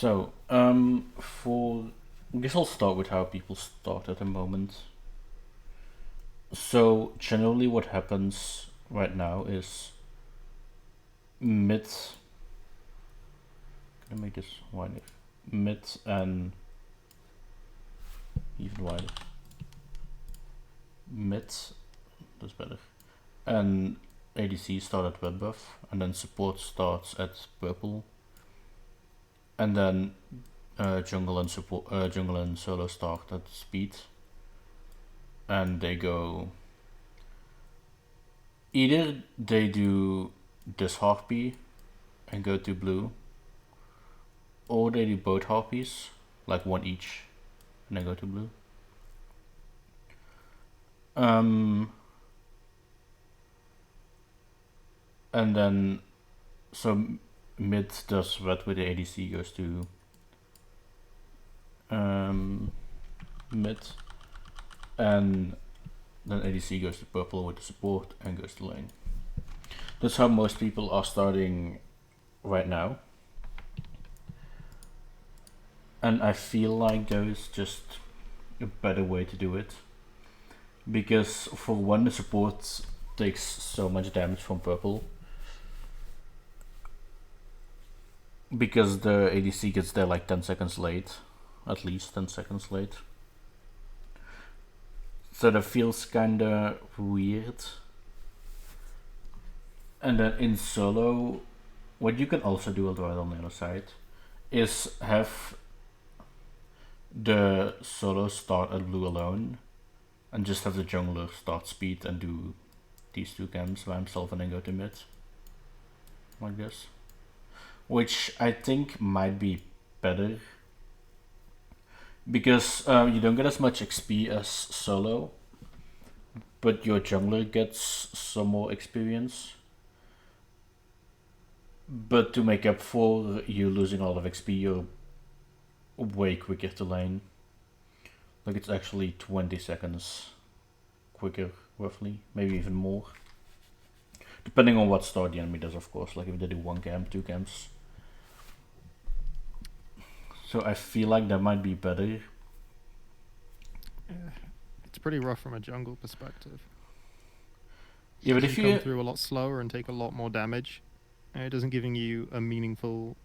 For I guess I'll start with how people start at the moment. So generally, what happens right now is mid. Can I make this wider? Mid and even wider. Mid, that's better. And ADC start at red buff, and then support starts at purple, and then jungle and solo start at speed, and they go. Either they do this harpy and go to blue, or they do both harpies, like one each, and then go to blue. And then, so mid does red with the ADC, goes to mid, and then ADC goes to purple with the support and goes to lane. That's how most people are starting right now. And I feel like there is just a better way to do it. Because for one, the support takes so much damage from purple. Because the ADC gets there like 10 seconds late. At least 10 seconds late. So that feels kinda weird. And then in solo, what you can also do, although on the other side, is have the solo start at blue alone, and just have the jungler start speed and do these two camps by himself and then go to mid. Like this. Which I think might be better. Because you don't get as much XP as solo, but your jungler gets some more experience. But to make up for you losing a lot of XP, you're way quicker to lane. Like it's actually 20 seconds quicker, roughly, maybe even more. Depending on what start the enemy does, of course, like if they do 1 camp, 2 camps. So I feel like that might be better. Yeah, it's pretty rough from a jungle perspective. Yeah, but if you come through a lot slower and take a lot more damage, and it isn't giving you a meaningful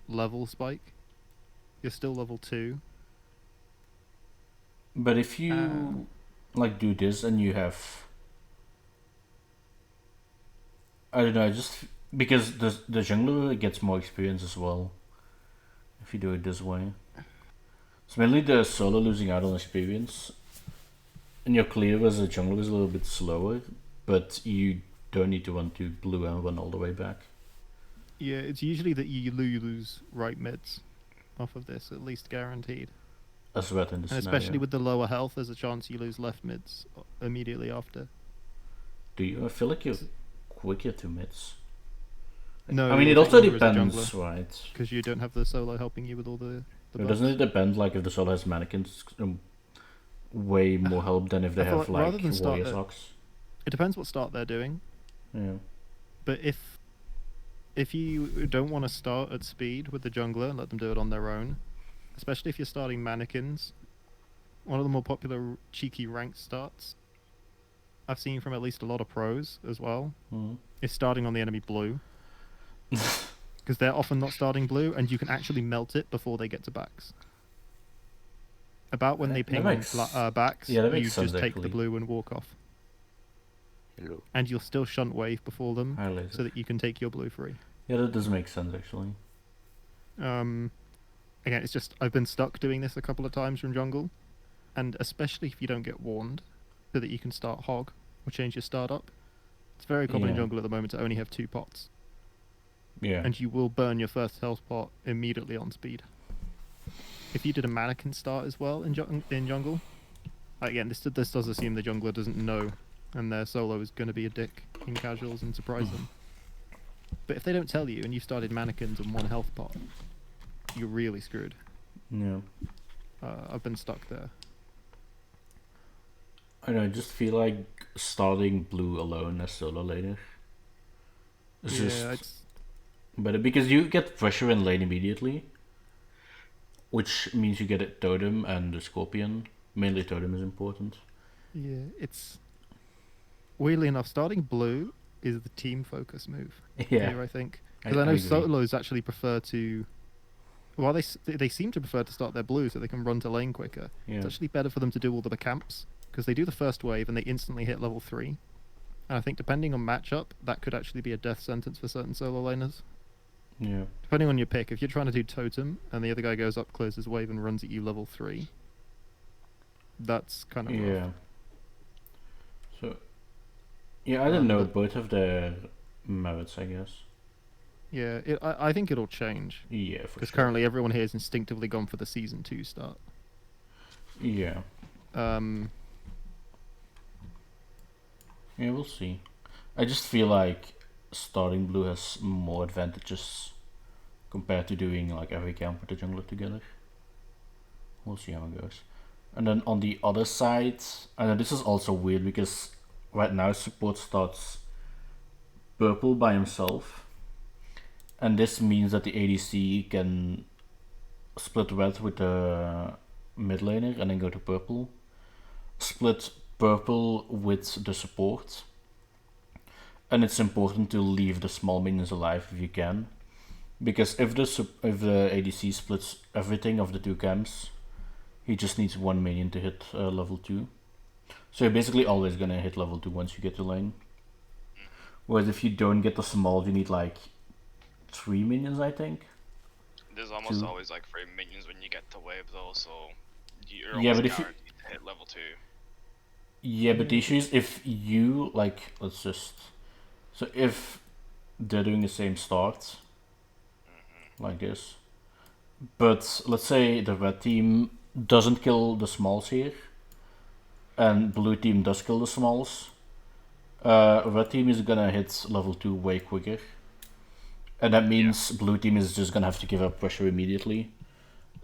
level spike. You're still level 2. But if you like do this and you have, I don't know, just because the jungler gets more experience as well. If you do it this way, it's mainly the solo losing out on experience, and your clear as a jungler is a little bit slower, but you don't need to run to blue and run all the way back. Yeah, it's usually that you lose right mids off of this, at least guaranteed. As red in the and scenario. Especially with the lower health, there's a chance you lose left mids immediately after. Do you? I feel like you're quicker to mids. No, I mean, it also depends, right? Because you don't have the solo helping you with all the doesn't it depend, like, if the solo has mannequins, way more help than if they have, like, warrior socks? It depends what start they're doing. Yeah. But if you don't want to start at speed with the jungler and let them do it on their own, especially if you're starting mannequins, one of the more popular cheeky ranked starts I've seen from at least a lot of pros as well is starting on the enemy blue. Because they're often not starting blue, and you can actually melt it before they get to backs. About when they ping backs, you just take the blue and walk off. Hello. And you'll still shunt wave before them, so that you can take your blue free. Yeah, that does make sense, actually. Again, it's just, I've been stuck doing this a couple of times from jungle, and especially if you don't get warned, so that you can start hog, or change your startup. It's very common in jungle at the moment to only have 2 pots. Yeah. And you will burn your first health pot immediately on speed. If you did a mannequin start as well in jungle, again, this does assume the jungler doesn't know, and their solo is going to be a dick in casuals and surprise them. But if they don't tell you and you started mannequins on 1 health pot, you're really screwed. Yeah. I've been stuck there. I don't know, I just feel like starting blue alone as solo laner. It's just better because you get pressure in lane immediately. which means you get a totem and a scorpion. Mainly totem is important. Yeah, it's weirdly enough, starting blue is the team focus move Yeah, here, I think. Because I know agree. solos actually prefer to. Well, they seem to prefer to start their blue so they can run to lane quicker. Yeah, It's actually better for them to do all the camps because they do the first wave and they instantly hit level 3. And I think depending on matchup, that could actually be a death sentence for certain solo laners. yeah, Depending on your pick, if you're trying to do totem and the other guy goes up, closes wave, and runs at you level 3, that's kind of rough. yeah. So, yeah, I don't know. but- Both have their merits, I guess. Yeah, I think it'll change Yeah, for because sure. currently everyone here is instinctively gone for the season 2 start. Yeah, yeah, we'll see. I just feel like starting blue has more advantages compared to doing like every camp with the jungler together. We'll see how it goes. And then on the other side, I know this is also weird because right now support starts purple by himself, and this means that the ADC can split red with the mid laner and then go to purple. Split purple with the support. And it's important to leave the small minions alive if you can, because if the ADC splits everything of the two camps, he just needs one minion to hit level 2. So you're basically always gonna hit level 2 once you get to lane. Whereas if you don't get the small, you need like 3 minions, I think. There's almost Two. always like 3 minions when you get to wave though, so you're Yeah, almost but if you- guaranteed to hit level 2. Yeah, but the issue is if you like, let's just, so if they're doing the same start, like this, but let's say the red team doesn't kill the smalls here, and blue team does kill the smalls, red team is gonna hit level 2 way quicker, and that means blue team is just gonna have to give up pressure immediately.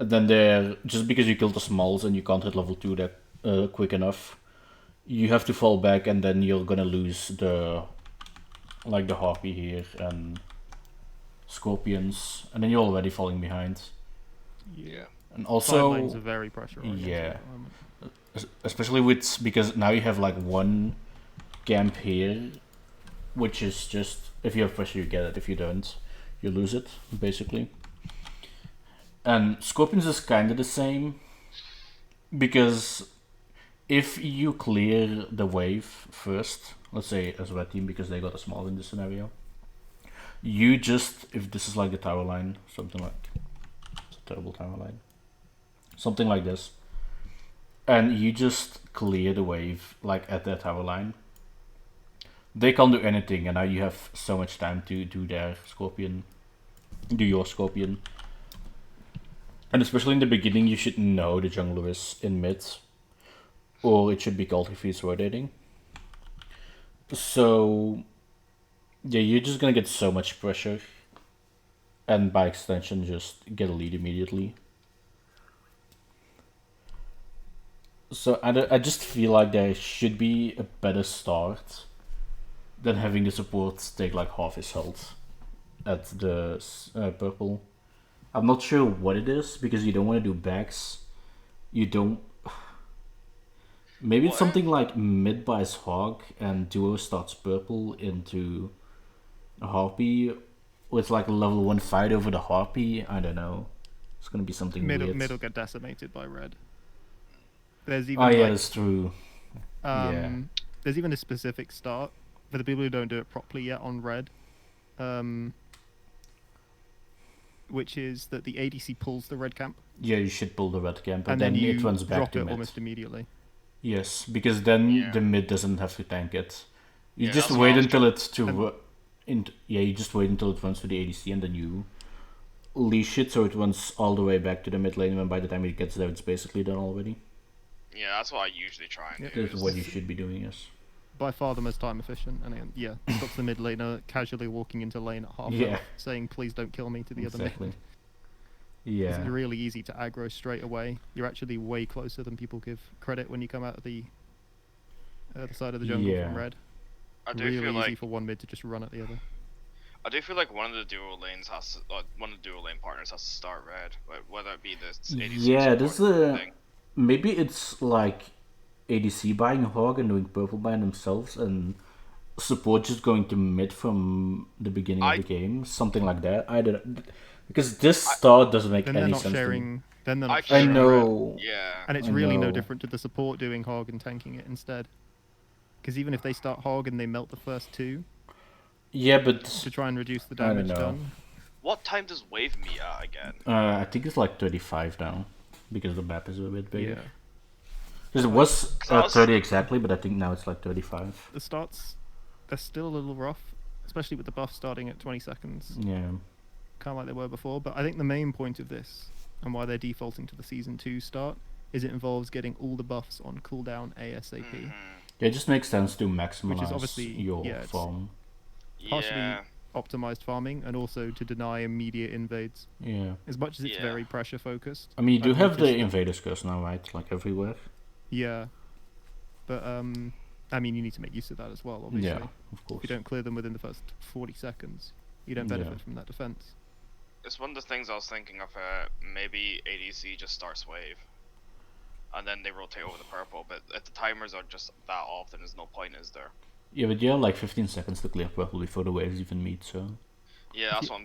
And then they're just because you killed the smalls and you can't hit level 2 that quick enough, you have to fall back, and then you're gonna lose the harpy here and scorpions, and then you're already falling behind. Yeah. And Side also, lanes are very pressure oriented yeah. at the moment. especially with, because now you have like one camp here, which is just, if you have pressure you get it, if you don't you lose it basically. And scorpions is kind of the same, because if you clear the wave first, let's say as red team, because they got a small in this scenario, you just, if this is like the tower line, something like, it's a terrible tower line, something like this, and you just clear the wave like at their tower line, they can't do anything, and now you have so much time to do their scorpion, do your scorpion. And especially in the beginning, you should know the jungler is in mid, or it should be called if he's rotating. So yeah, you're just gonna get so much pressure, and by extension just get a lead immediately. So I just feel like there should be a better start than having the support take like half his health at the purple. I'm not sure what it is, because you don't want to do backs. You don't. Maybe it's What? something like mid buys hog and duo starts purple into a harpy with like a level 1 fight over the harpy. I don't know. It's gonna be something weird. Middle get decimated by red. There's even Oh yeah, like, that's true. yeah. there's even a specific start for the people who don't do it properly yet on red, which is that the ADC pulls the red camp Yeah, you should pull the red camp, but and then then you it runs back drop to it mid. almost immediately. Yes, because then Yeah. the mid doesn't have to tank it. You Yeah, just that's what wait I was until it's to And- you just wait until it runs to the ADC, and then you leash it so it runs all the way back to the mid lane, and by the time it gets there it's basically done already. Yeah, that's what I usually try and Yeah, do. That's is- what you should be doing, yes. By far the most time efficient, and then, yeah, stops the mid laner casually walking into lane at half Yeah. health, saying please don't kill me to the other mid. Exactly. It's Yeah. really easy to aggro straight away. You're actually way closer than people give credit when you come out of the side of the jungle Yeah. from red. I do Really feel easy like for one mid to just run at the other. I do feel like one of the dual lanes has to, one of the dual lane partners has to start red, whether it be the ADC Yeah, support this thing. maybe it's like ADC buying Hog and doing purple by themselves, and support just going to mid from the beginning of I- the game, something like that. I don't, because this start doesn't make Then they're any not sense to me. sharing. Then they're I not I sharing red. know. Yeah. And it's I really no know. different to the support doing hog and tanking it instead. Because even if they start hog and they melt the first two Yeah, but to try and reduce the I don't damage know. done, What time does wave meet at again? I think it's like 35 now, because the map is a bit bigger. yeah, Because it was 'Cause 30 exactly, but I think now it's like 35. the starts they're still a little rough, especially with the buff starting at 20 seconds, Yeah. kind of like they were before. But I think the main point of this and why they're defaulting to the season 2 start is it involves getting all the buffs on cooldown ASAP. Mhm. Yeah, it just makes sense to maximize obviously- your yeah, it's- farm. Partially Yeah. optimized farming and also to deny immediate invades. Yeah. As much as it's Yeah. very pressure focused. I mean, you do I've have the noticed that- Invaders Curse now, right? Like everywhere. Yeah. But I mean you need to make use of that as well, obviously. Yeah, of If course. you don't clear them within the first 40 seconds, you don't Yeah. benefit from that defense. It's one of the things I was thinking of. Maybe ADC just starts wave, and then they rotate over the purple. But if the timers are just that off, then there's no point, is there? Yeah, but you have like 15 seconds to clear purple before the waves even meet, so. Yeah, that's what I'm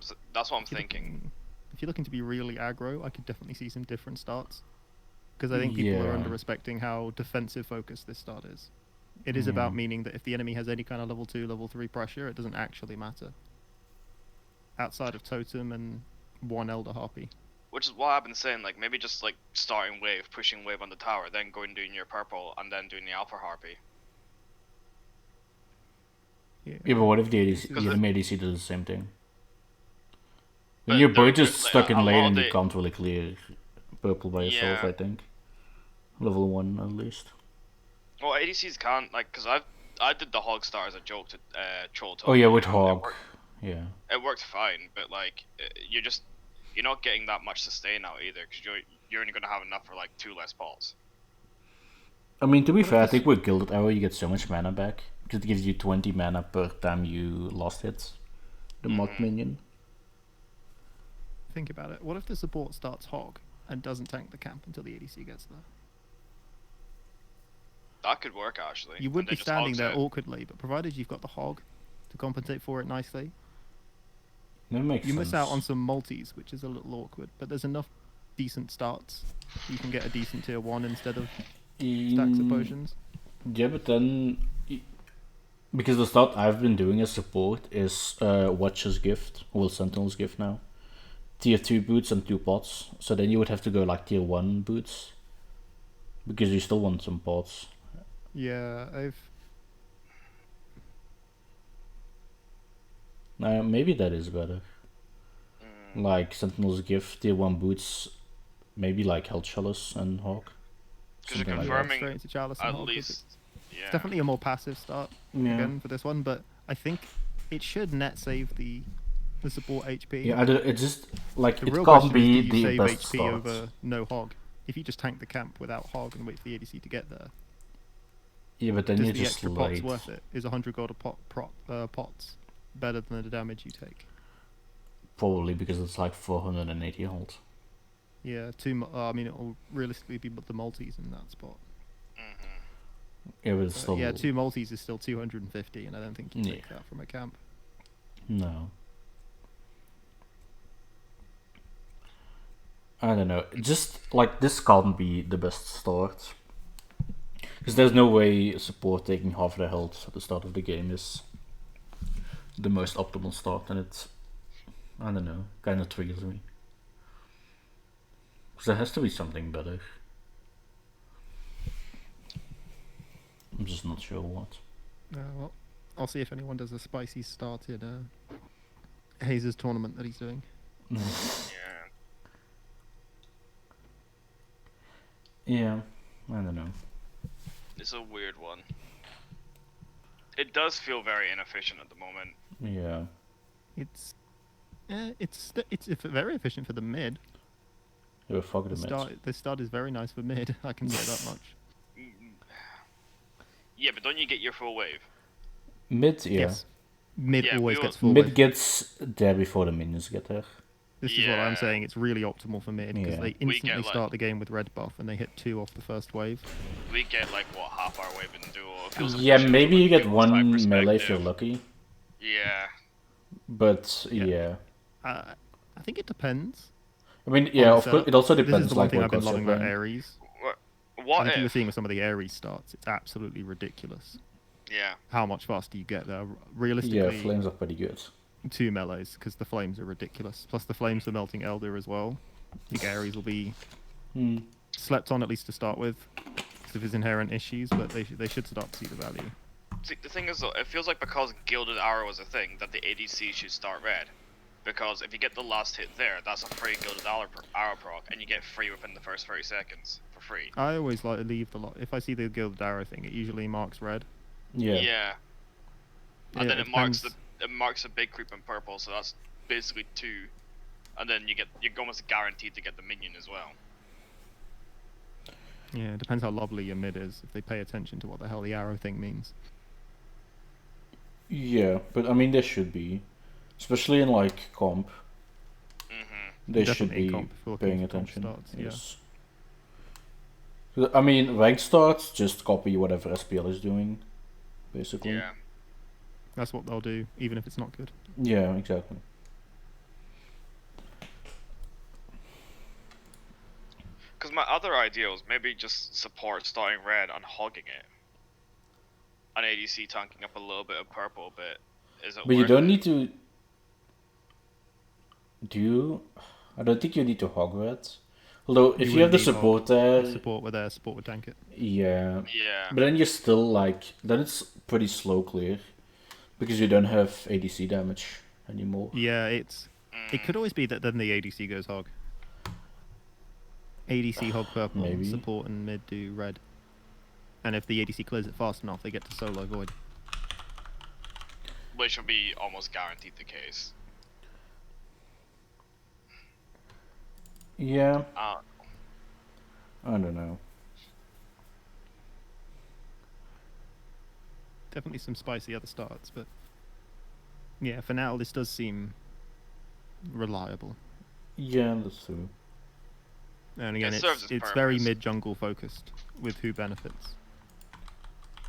If you're thinking. looking- If you're looking to be really aggro, I could definitely see some different starts. Because I think people are Yeah. under-respecting how defensive focused this start is. It is about Yeah. meaning that if the enemy has any kind of level 2, level 3 pressure, it doesn't actually matter. Outside of Totem and one Elder Harpy. Which is what I've been saying. Like maybe just like starting wave, pushing wave on the tower, then going doing your purple, and then doing the alpha harpy. Yeah. Yeah, but what if the ADC, Because the the- enemy ADC does the same thing? But Then you're they're both just just, like, stuck in a lot lane of and you the- can't really clear purple by yourself, Yeah. I think. Level 1 at least. Well, ADCs can't because I did the hog star as a joke to troll. Oh yeah, Totem, with you know, Hog. Yeah. It worked fine, but like you're not getting that much sustain out either because you're only gonna have enough for like 2 less pots. I mean, to be What if fair, I this- think with Gilded Arrow you get so much mana back. Because it gives you 20 mana per time you lost hits. The mod Mhm. minion. Think about it. What if the support starts hog and doesn't tank the camp until the ADC gets there? That could work actually. You would and be then just standing hogs there it. awkwardly, but provided you've got the hog to compensate for it nicely, That makes you sense. miss out on some multis, which is a little awkward. But there's enough decent starts. You can get a decent tier 1 instead of stacks of potions. Yeah, but then because the start I've been doing as support is Watcher's Gift, well Sentinel's Gift now. Tier 2 boots and 2 pots. So then you would have to go like tier 1 boots. Because you still want some pots. Yeah, Maybe that is better. Mm. Like Sentinel's Gift, tier 1 boots, maybe like Hell Chalice and Hawk. 'Cause you're Something like that. confirming straight into Chalice and At hog. least, yeah. It's definitely a more passive start Yeah. again for this one, but I think it should net save the support HP. Yeah, it's just like The it real can't question be is, do you the save best HP start. over no hog? If you just tank the camp without hog and wait for the ADC to get there, Yeah, but then does you're the just extra late. pots worth it? Is 100 gold a pots better than the damage you take? Probably because it's like 480 hold. Yeah, I mean, it will realistically be the multis in that spot. Mhm. Yeah, but it's But still yeah, 2 multis is still 250, and I don't think you take Yeah. that from a camp. no. I don't know. Just like this can't be the best start. Because there's no way support taking half their health at the start of the game is the most optimal start, and it's, I don't know, kind of triggers me. Because there has to be something better. I'm just not sure what. Well, I'll see if anyone does a spicy start in Hayes' tournament that he's doing. Yeah. Yeah, I don't know. It's a weird one. It does feel very inefficient at the moment. Yeah. It's very efficient for the mid. Yeah, fuck the The mid. the start is very nice for mid. I can say that much. Yeah, but don't you get your full wave? Mid, yeah. Yes. Mid Yeah, we always will- gets full Mid wave. gets there before the minions get there. This is what I'm Yeah. saying. It's really optimal for mid because Yeah. they We instantly get, like- start the game with red buff and they hit 2 off the first wave. We get like what half our wave in duel. It feels Yeah, efficient maybe from a you get duel side one melee if you're perspective. lucky. Yeah. But Yeah. yeah. I think it depends. I mean, on yeah, the of course, setup. it also This depends is the one like thing what I've been class you're loving about playing. Ares. I What think you were if? seeing with some of the Ares starts, it's absolutely ridiculous Yeah. how much faster you get there. Yeah, Realistically, flames are pretty good. 2 melees because the flames are ridiculous. Plus the flames for melting Elder as well. I think Ares will be Hmm. slept on at least to start with because of his inherent issues, but they should start to see the value. See, the thing is though, it feels like because Gilded Arrow is a thing, that the ADC should start red. Because if you get the last hit there, that's a free Gilded Arrow proc, and you get free within the first 30 seconds for free. I always like to leave the lot. If I see the Gilded Arrow thing, it usually marks red. Yeah. Yeah. And Yeah, then it marks depends. it marks a big creep in purple, so that's basically 2. And then you're almost guaranteed to get the minion as well. Yeah, it depends how lovely your mid is. If they pay attention to what the hell the arrow thing means. Yeah, but I mean, there should be. Especially in like comp. They should Definitely in be comp, if we're looking paying for comp attention. starts, yeah. Yes. I mean, ranked starts just copy whatever SPL is doing, basically. Yeah. That's what they'll do, even if it's not good. Yeah, exactly. Because my other idea was maybe just support starting red and hogging it. An ADC tanking up a little bit of purple, but is it But you worth don't it? need to. Do you? I don't think you need to hog red. Although, if you have the wouldn't need hog. support there, Support were there, support would tank it. yeah. Yeah. But then you're still like. Then it's pretty slow clear. Because you don't have ADC damage anymore. Yeah, it could always be that then the ADC goes hog. ADC hog purple, Maybe. support and mid do red. And if the ADC clears it fast enough, they get to solo void. Which would be almost guaranteed the case. Yeah, Uh, I don't know. Definitely some spicy other starts, but yeah, for now this does seem reliable. Yeah, that's true. And again, It serves it's its very purpose. mid jungle focused with who benefits.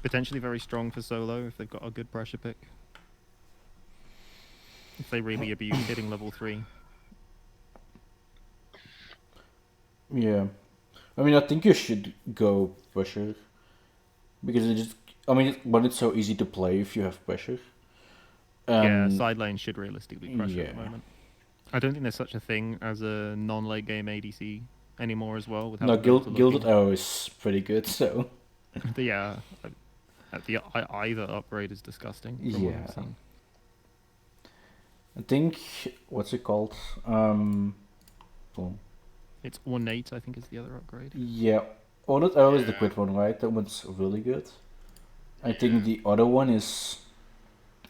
Potentially very strong for solo if they've got a good pressure pick. If they really abuse hitting level 3. Yeah. I mean, I think you should go pressure. Because it just. I mean, but it's so easy to play if you have pressure. Yeah, side lane should realistically pressure at the yeah. moment. I don't think there's such a thing as a non-late game ADC anymore as well. With how No, the builds are Gilded looking. Arrow is pretty good, so. Yeah, the either upgrade is disgusting. From what I've Yeah. seen. I think. What's it called? Well, It's ornate, I think, is the other upgrade. yeah. Ornate Arrow is the Yeah. quick one, right? That one's really good. I think the other one is.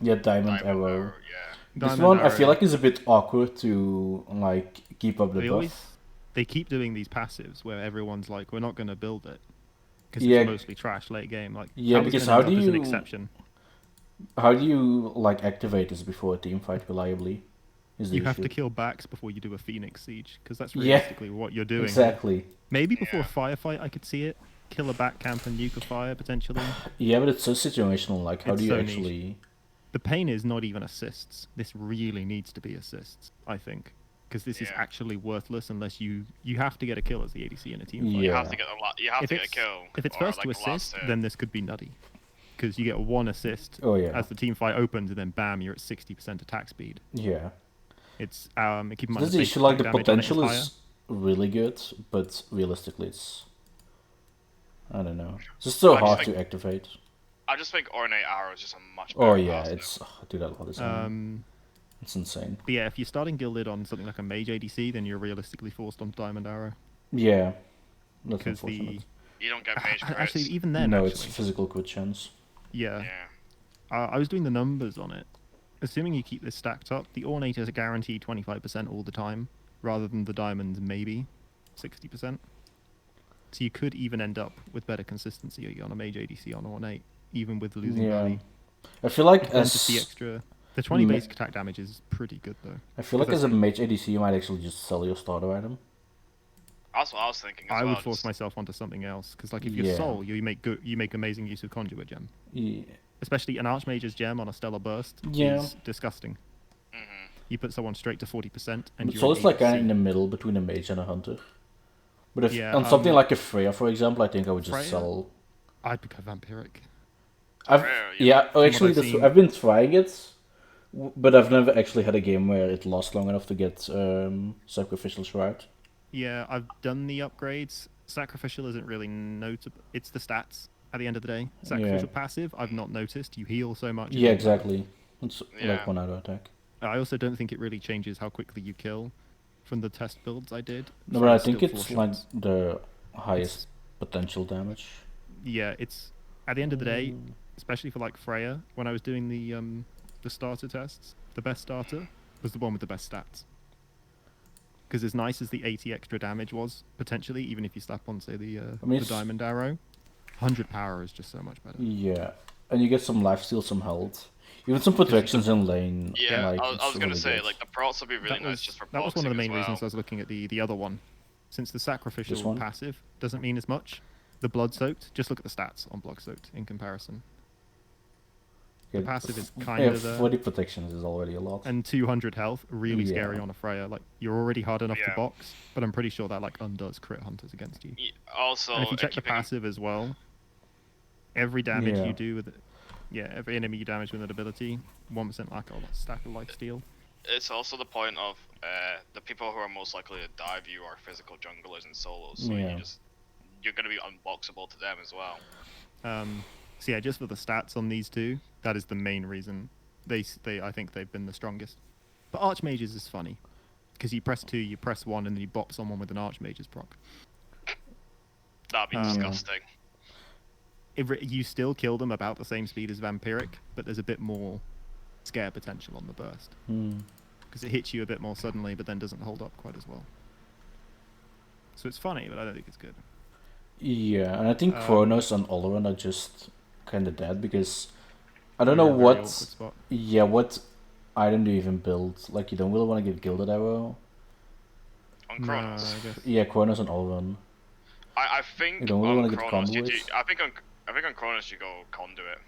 Yeah, Diamond Arrow. yeah. This Diamond one I feel Arrow. like is a bit awkward to like keep up the They buff. always they keep doing these passives where everyone's like, we're not going to build it because Yeah. it's mostly trash late game. Like, Yeah, Tal's because gonna how end do up as an you- exception? How do you like activate this before a team fight reliably? Is the You have issue. to kill backs before you do a Phoenix Siege because that's Yeah. realistically what you're doing. Exactly. Maybe before Yeah. a firefight, I could see it. Kill a back camp and nuke a fire potentially. Yeah, but it's so situational. Like, how It's do you so niche. actually? The pain is not even assists. This really needs to be assists, I think, because this is Yeah. actually worthless unless you have to get a kill as the ADC in a team fight. You Yeah. have to get a lot. You have If to get a it's kill. if it's or, first like, to the last assist, hit. then this could be nutty, because you get 1 assist Oh yeah. as the team fight opens, and then bam, you're at 60% attack speed. Yeah. It's keep in mind That's the the base issue. Like the attack damage on it potential higher. is really good, but realistically, it's. I don't know. It's just so I just hard think- to activate. I just think Ornate Arrow is just a much better Oh yeah, passive. it's. I do that a lot of time. It's insane. But yeah, if you're starting Gilded on something like a mage ADC, then you're realistically forced on Diamond Arrow. Yeah. That's Because unfortunate. You don't get mage crits. actually even then, No, actually, it's physical crit chance. yeah, Yeah. I was doing the numbers on it. Assuming you keep this stacked up, the Ornate is a guaranteed 25% all the time, rather than the Diamond maybe 60%. So you could even end up with better consistency on a mage ADC on Ornate, even with losing Yeah. value. I feel like And just the as extra The 20 Ma- basic attack damage is pretty good though. I feel like Because as a mage ADC, you might actually just sell your starter item. That's what I was thinking as I well. would force just- myself onto something else because, like, if you're Yeah. Soul, you make amazing use of Conduit Gem. Yeah. Especially an Archmage's Gem on a Stellar Burst Yeah. is disgusting. Mhm. You put someone straight to 40%, and But you're so an it's like kind of ADC. in the middle between a mage and a hunter. But if Yeah, on something um, like a Freya, for example, I think I would just Freya? sell. I'd go Vampiric. Freya, Yeah, From what actually, I've seen- I've been trying it, but I've never actually had a game where it lasts long enough to get Sacrificial Shroud. Yeah, I've done the upgrades. Sacrificial isn't really notable. It's the stats at the end of the day. Sacrificial passive, I've not noticed. You heal so much. it Yeah, doesn't matter. exactly. It's Yeah. like one auto attack. I also don't think it really changes how quickly you kill from the test builds I did. No, so but I it's think still it's 4 like shots. the highest potential damage. Yeah, it's at the end of the day, especially for like Freya, when I was doing the starter tests, the best starter was the one with the best stats. Because as nice as the 80 extra damage was, potentially, even if you slap on, say, the mean, it's- diamond arrow, 100 power is just so much better. Yeah, and you get some lifesteal, some health, even some protections in lane. Yeah, like, I was it's gonna really say good. like the procs would be really nice just for that was one of the boxing main as well. reasons I was looking at the other one. Since the sacrificial one? passive doesn't mean as much, the blood soaked, just look at the stats on blood soaked in comparison. Yeah, passive is yeah, kinda there. 40 protections is already a lot. And 200 health, really scary Yeah. on a Freya. Like, you're already hard enough to Yeah. box, but I'm pretty sure that like undoes crit hunters against you. Also, And if you check the keeping- passive as well, every damage Yeah. you do with every enemy you damage with an ability, 1% like a stack of life steal. it's also the point of the people who are most likely to die of you are physical junglers and solos, so Yeah. you're gonna be unboxable to them as well. So yeah, just for the stats on these two, that is the main reason I think they've been the strongest. But Archmages is funny because you press 2, you press 1, and then you bop someone with an Archmage's proc. That'd be Yeah. disgusting. You still kill them about the same speed as Vampiric, but there's a bit more scare potential on the burst Hmm. because it hits you a bit more suddenly, but then doesn't hold up quite as well. So it's funny, but I don't think it's good. Yeah, and I think Um, Chronos and Oloran are just kind of dead because I don't They're know in a very what. awkward spot. Yeah, what item do you even build? Like, you don't really want to get Gilded Arrow. On No, Chronos, I guess. Yeah, Chronos and Oloran. I think You don't really wanna on get Chronos you do. conduits? I think on Chronos you go conduit.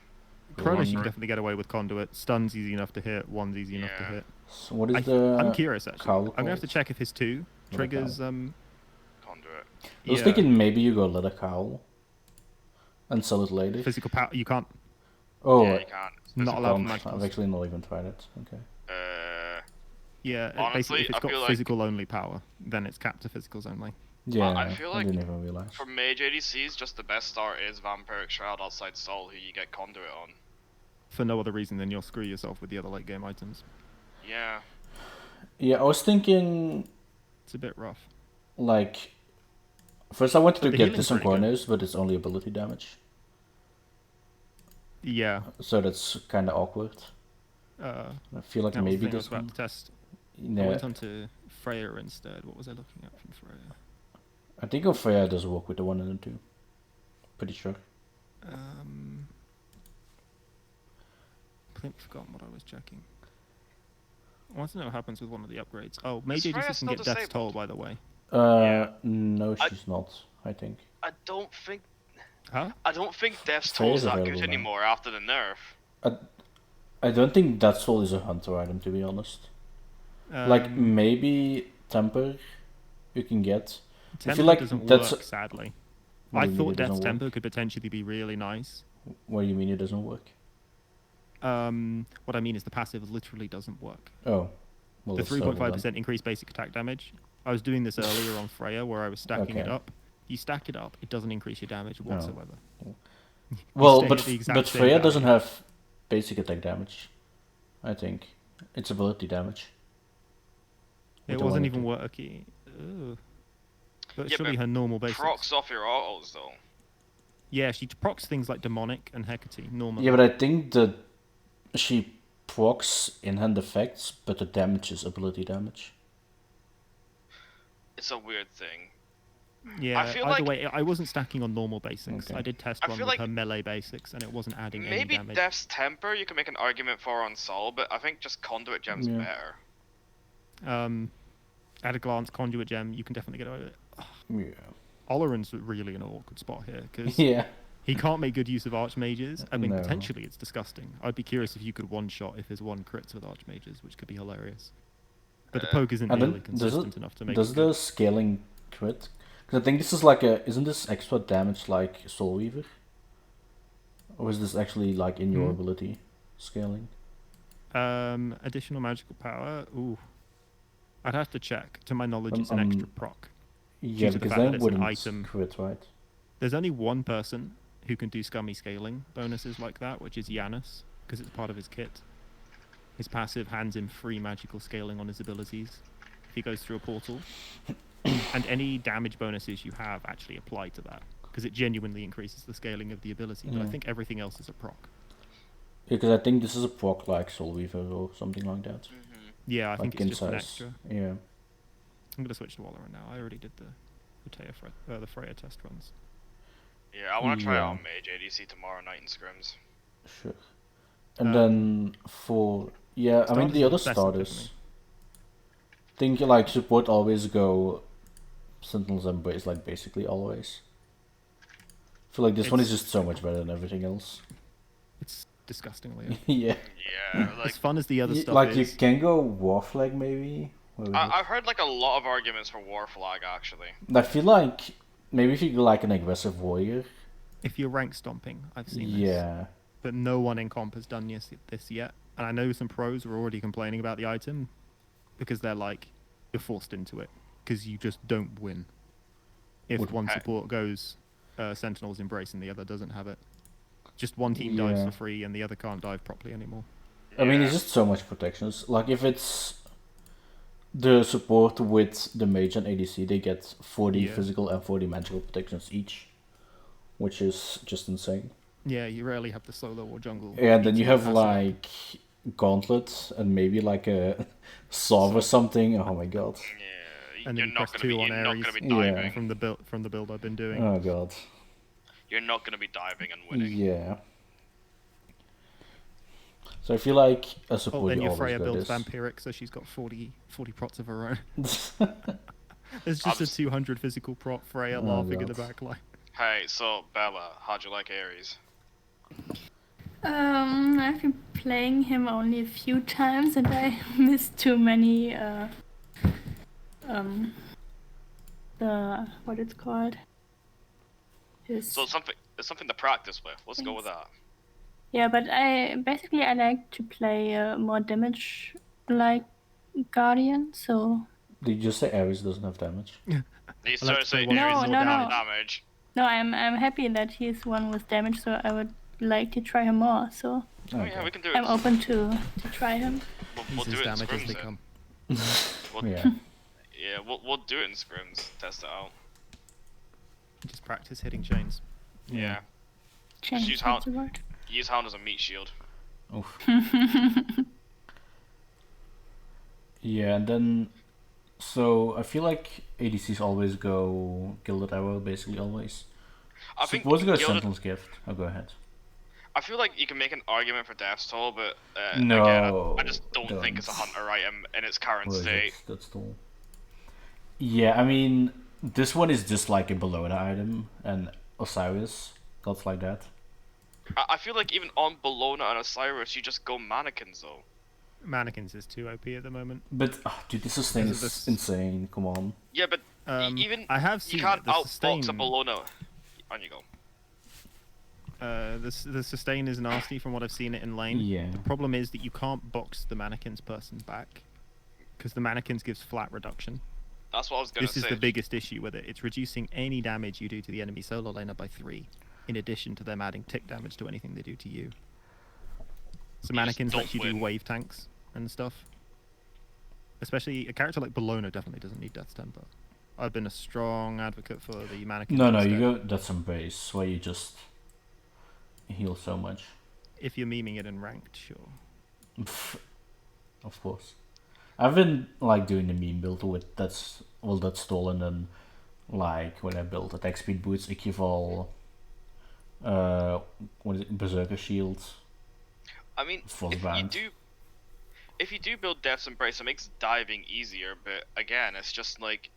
Chronos, you One. can definitely get away with conduit. Stun's easy enough to hit. One's easy enough to Yeah. hit. So what is I'm the? curious actually. cowl I'm gonna have to called? check if his 2 Leather triggers. Conduit. I was yeah, thinking maybe you go Leather Cowl and sell it later. physical power. You can't. Oh, Yeah, you can't. Not I allowed for can't. magic. I've actually not even tried it. Okay. Yeah, Honestly, basically, if it's I got feel like- physical only power, then it's capped to physicals only. Yeah, I feel like didn't even realize. For mage ADCs, just the best start is Vampiric Shroud outside Soul, who you get conduit on. For no other reason than you'll screw yourself with the other late game items. Yeah. Yeah, I was thinking It's a bit rough. like. First, I wanted But to the get healing's this on pretty good. Chronos, but it's only ability damage, Yeah. so that's kind of awkward. I feel like That was the maybe thing I was this about one. to test. I Yeah, went on to Freya instead. What was I looking at from Freya? I think Freya does work with the 1 and the 2. Pretty sure. Completely forgotten what I was checking. I want to know what happens with one of the upgrades. Oh, Mage Is Freya ADC can still get Death's Toll, disabled? by the way. Yeah. No, I- she's not. I think. I don't think Huh? Death's Freya's Toll's that available good now. anymore after the nerf. I don't think that soul is a hunter item, to be honest. Like maybe temper, you can get. Temper like doesn't that's- work, sadly. What I do you mean thought it Death's doesn't work? Temper could potentially be really nice. What do you mean it doesn't work? What I mean is the passive literally doesn't work. Oh, well, The that's terrible 3.5% increased basic attack damage. I was doing this earlier on Freya where I was stacking it Okay. up. You stack it up, it doesn't increase your damage whatsoever. then. Well, stay but at the exact but same Freya value. doesn't have basic attack damage. I think it's ability damage. It With the wasn't 1 and even 2. working. Ugh. But Yeah, surely but her normal basics. Procs off your autos though. Yeah, she procs things like Demonic and Hecate normally. Yeah, but I think that she procs in-hand effects, but the damage is ability damage. It's a weird thing. Yeah, feel either like- way, I wasn't stacking on normal basics. Okay. I did test I run feel with like her melee basics, and it wasn't adding any Maybe damage. Death's Temper you can make an argument for on Sol, but I think just Conduit Gem's Yeah. better. At a glance, Conduit Gem, you can definitely get away with it. Yeah. Oleron's really in an awkward spot here, because Yeah. he can't make good use of Archmages. I mean, No. potentially it's disgusting. I'd be curious if you could one-shot if his one crits with Archmages, which could be hilarious. But the poke isn't And nearly then consistent enough to make does it the good. scaling crit? Because I think this is like isn't this extra damage like Soul Weaver? Or is this actually like in your Hmm. ability scaling? Additional magical power. Ooh, I'd have to check. To my knowledge, it's an Um, extra proc. Yeah, to the because fact that then it's an wouldn't item. crit, right? There's only one person who can do scummy scaling bonuses like that, which is Janus, because it's part of his kit. His passive hands him free magical scaling on his abilities if he goes through a portal. And any damage bonuses you have actually apply to that, because it genuinely increases the scaling of the ability. But I Yeah. think everything else is a proc. Because I think this is a proc like Soul Weaver or something like that. Yeah, I like think it's in just an size. extra. Yeah. I'm gonna switch to Walleran now. I already did the the Freya test runs. Yeah, I want to try Yeah. out on Mage ADC tomorrow night in scrims. Sure. And Um, then for I mean starters the are other best in starters. Tiffany. Think like support always go Sentinel's Embrace like basically always. I feel like this one is It's- just so much better than everything else. It's disgustingly. Yeah. Yeah, like As fun as the other stuff Like is, you can go War Flag maybe. Where is it? I've heard like a lot of arguments for War Flag actually. I feel like maybe if you go like an aggressive warrior. if you're rank stomping, I've seen this. Yeah. But no one in comp has done this yet. And I know some pros are already complaining about the item because they're like, you're forced into it because you just don't win. If Would- one support goes Sentinel's Embrace and the other doesn't have it. Just one team dives Yeah. for free and the other can't dive properly anymore. I mean, Yeah. it's just so much protections. Like, if it's the support with the mage and ADC, they get 40 Yeah. physical and 40 magical protections each, which is just insane. Yeah, you rarely have the solo or jungle. And then you eating have, passive. like, Gauntlet and maybe, like, a Salve or something. Oh my god. Yeah, And you're then not press gonna be 2 on you're not Ares. gonna be Yeah. diving. from the build I've been doing. Oh god. You're not gonna be diving and winning. Yeah. So I feel like a Oh, support then you your always Freya go builds this. Vampiric, so she's got 40 prots of her own. There's just I'm a s- 200 physical prot Freya Oh, laughing in the God. back line. Hey, so Bella, how'd you like Ares? I've been playing him only a few times and I missed too many the what it's called. His, So it's something to practice with. Let's go with that. yeah, but I like to play more damage like Guardian, so Did you just say Ares doesn't have damage? You I'll sort have of to say play Ares one is with more more damage. damage. no, I'm happy that he's one with damage, so I would like to try him more. So Oh yeah, Okay. we can do it. I'm open to try him. We'll He's do as it in damage as scrims they then. come. We'll, Yeah. yeah, we'll do it in scrims. Test it out. Just practice hitting chains. Yeah. Change use what's the word? Use Hound as a meat shield. Oof. Yeah, and then so I feel like ADCs always go Gilded Arrow, basically always. I think Suppose go Gilded- Sentinel's Gift. Oh, go ahead. I feel like you can make an argument for Death's Toll, but No, again, I just don't think it's a don't. hunter item in its current Where is state. it? That's the. Yeah, I mean, this one is just like a Bellona item, and Osiris, gods like that. I feel like even on Bellona and Osiris, you just go mannequins though. Mannequins is too OP at the moment. But dude, this sustain Because of is this- insane. Come on. Yeah, but even I have you seen can't it. The sustain, outbox a Bellona. On you go. the sustain is nasty from what I've seen it in lane. Yeah. The problem is that you can't box the mannequins person back because the mannequins gives flat reduction. That's what I was gonna This say. is the biggest issue with it. It's reducing any damage you do to the enemy solo laner by 3, in addition to them adding tick damage to anything they do to you. So just mannequins don't let you do win. wave tanks and stuff. Especially a character like Bellona definitely doesn't need Death's Temper. I've been a strong advocate for the mannequins. No, instead. you go. That's some base where you just heal so much. If you're memeing it in ranked, sure. Of course. I've been like doing the meme build with that's stolen and like when I built attack speed boots, Equival, what is it, Berserker Shield, I mean, Frostband. if you do build Death's Embrace, it makes diving easier. But again, it's just like,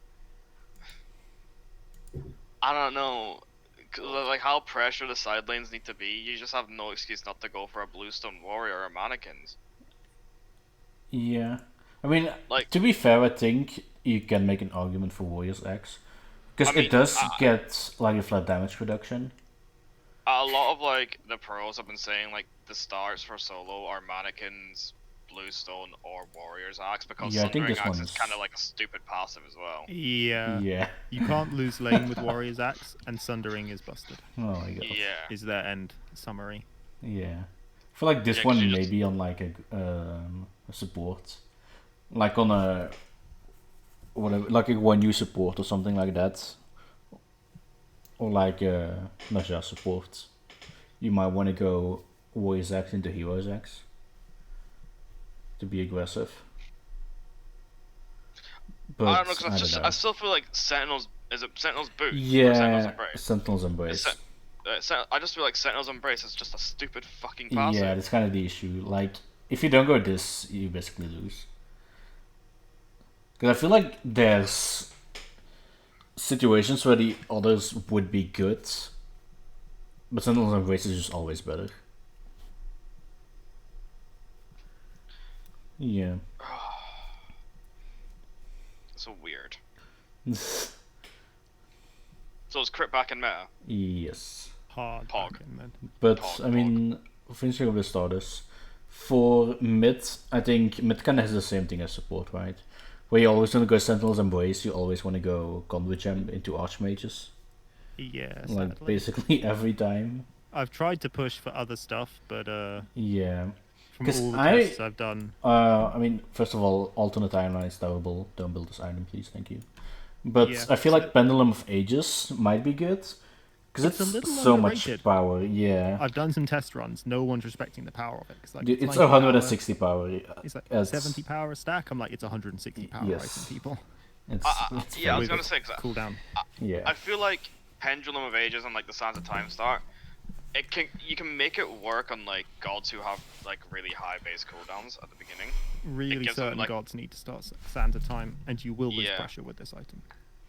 I don't know, 'cause, like how pressure the side lanes need to be. You just have no excuse not to go for a Bluestone Warrior or Mannequins. Yeah, I mean, Like- to be fair, I think you can make an argument for Warriors X, because I mean, it does get like a flat damage reduction. A lot of like the pros have been saying like the starts for solo are Mannequins, Bluestone, or Warrior's Axe, because Yeah, I think Sundering this Axe is one's- kind of like a stupid passive as well. Yeah. Yeah. You can't lose lane with Warrior's Axe, and Sundering is busted. Oh my god. Yeah. Is their end summary. Yeah. I feel like this Yeah, 'cause one you may just- be on like a support, like on a whatever, like a 1U support or something like that, or like a Naja support. You might want to go Warriors X into Heroes X to be aggressive. But I don't know, because I don't know. I still feel like Sentinel's Sentinel's boot. Or Sentinel's Yeah, Embrace. Sentinel's Embrace. I just feel like Sentinel's Embrace is just a stupid fucking passive. Yeah, that's kind of the issue. Like, if you don't go this, you basically lose. Because I feel like there's situations where the others would be good, but Sentinel's Embrace is just always better. Yeah. So weird. So is crit back in meta? Yes. Hard. Pog. back in then. But, Pog, I mean, finishing up the starters, for mid, I think mid kind of has the same thing as support, right? Where you always want to go Sentinel's Embrace, you always want to go Conduit Gem into Archmages. Yeah, Like, sadly. basically every time. I've tried to push for other stuff, but Yeah. from 'Cause all the I- tests I've done, I mean, first of all, alternate timeline is terrible. Don't build this item, please. Thank you. But Yeah. I feel like Pendulum of Ages might be good. Because It's it's, a little so much underrated. power, yeah. I've done some test runs. No one's respecting the power of it. It's like Dude, it's 90 power, 160 power. It's like It's- 70 power a stack. I'm like, it's 160 power Yes. item, people. It's, it's Yeah, I was very gonna say, 'cause Cool down. yeah. I feel like Pendulum of Ages and like the Sands of Time start, you can make it work on like gods who have like really high base cooldowns at the beginning. Really gives them, certain like- gods need to start Sands of Time, and you will lose Yeah. pressure with this item.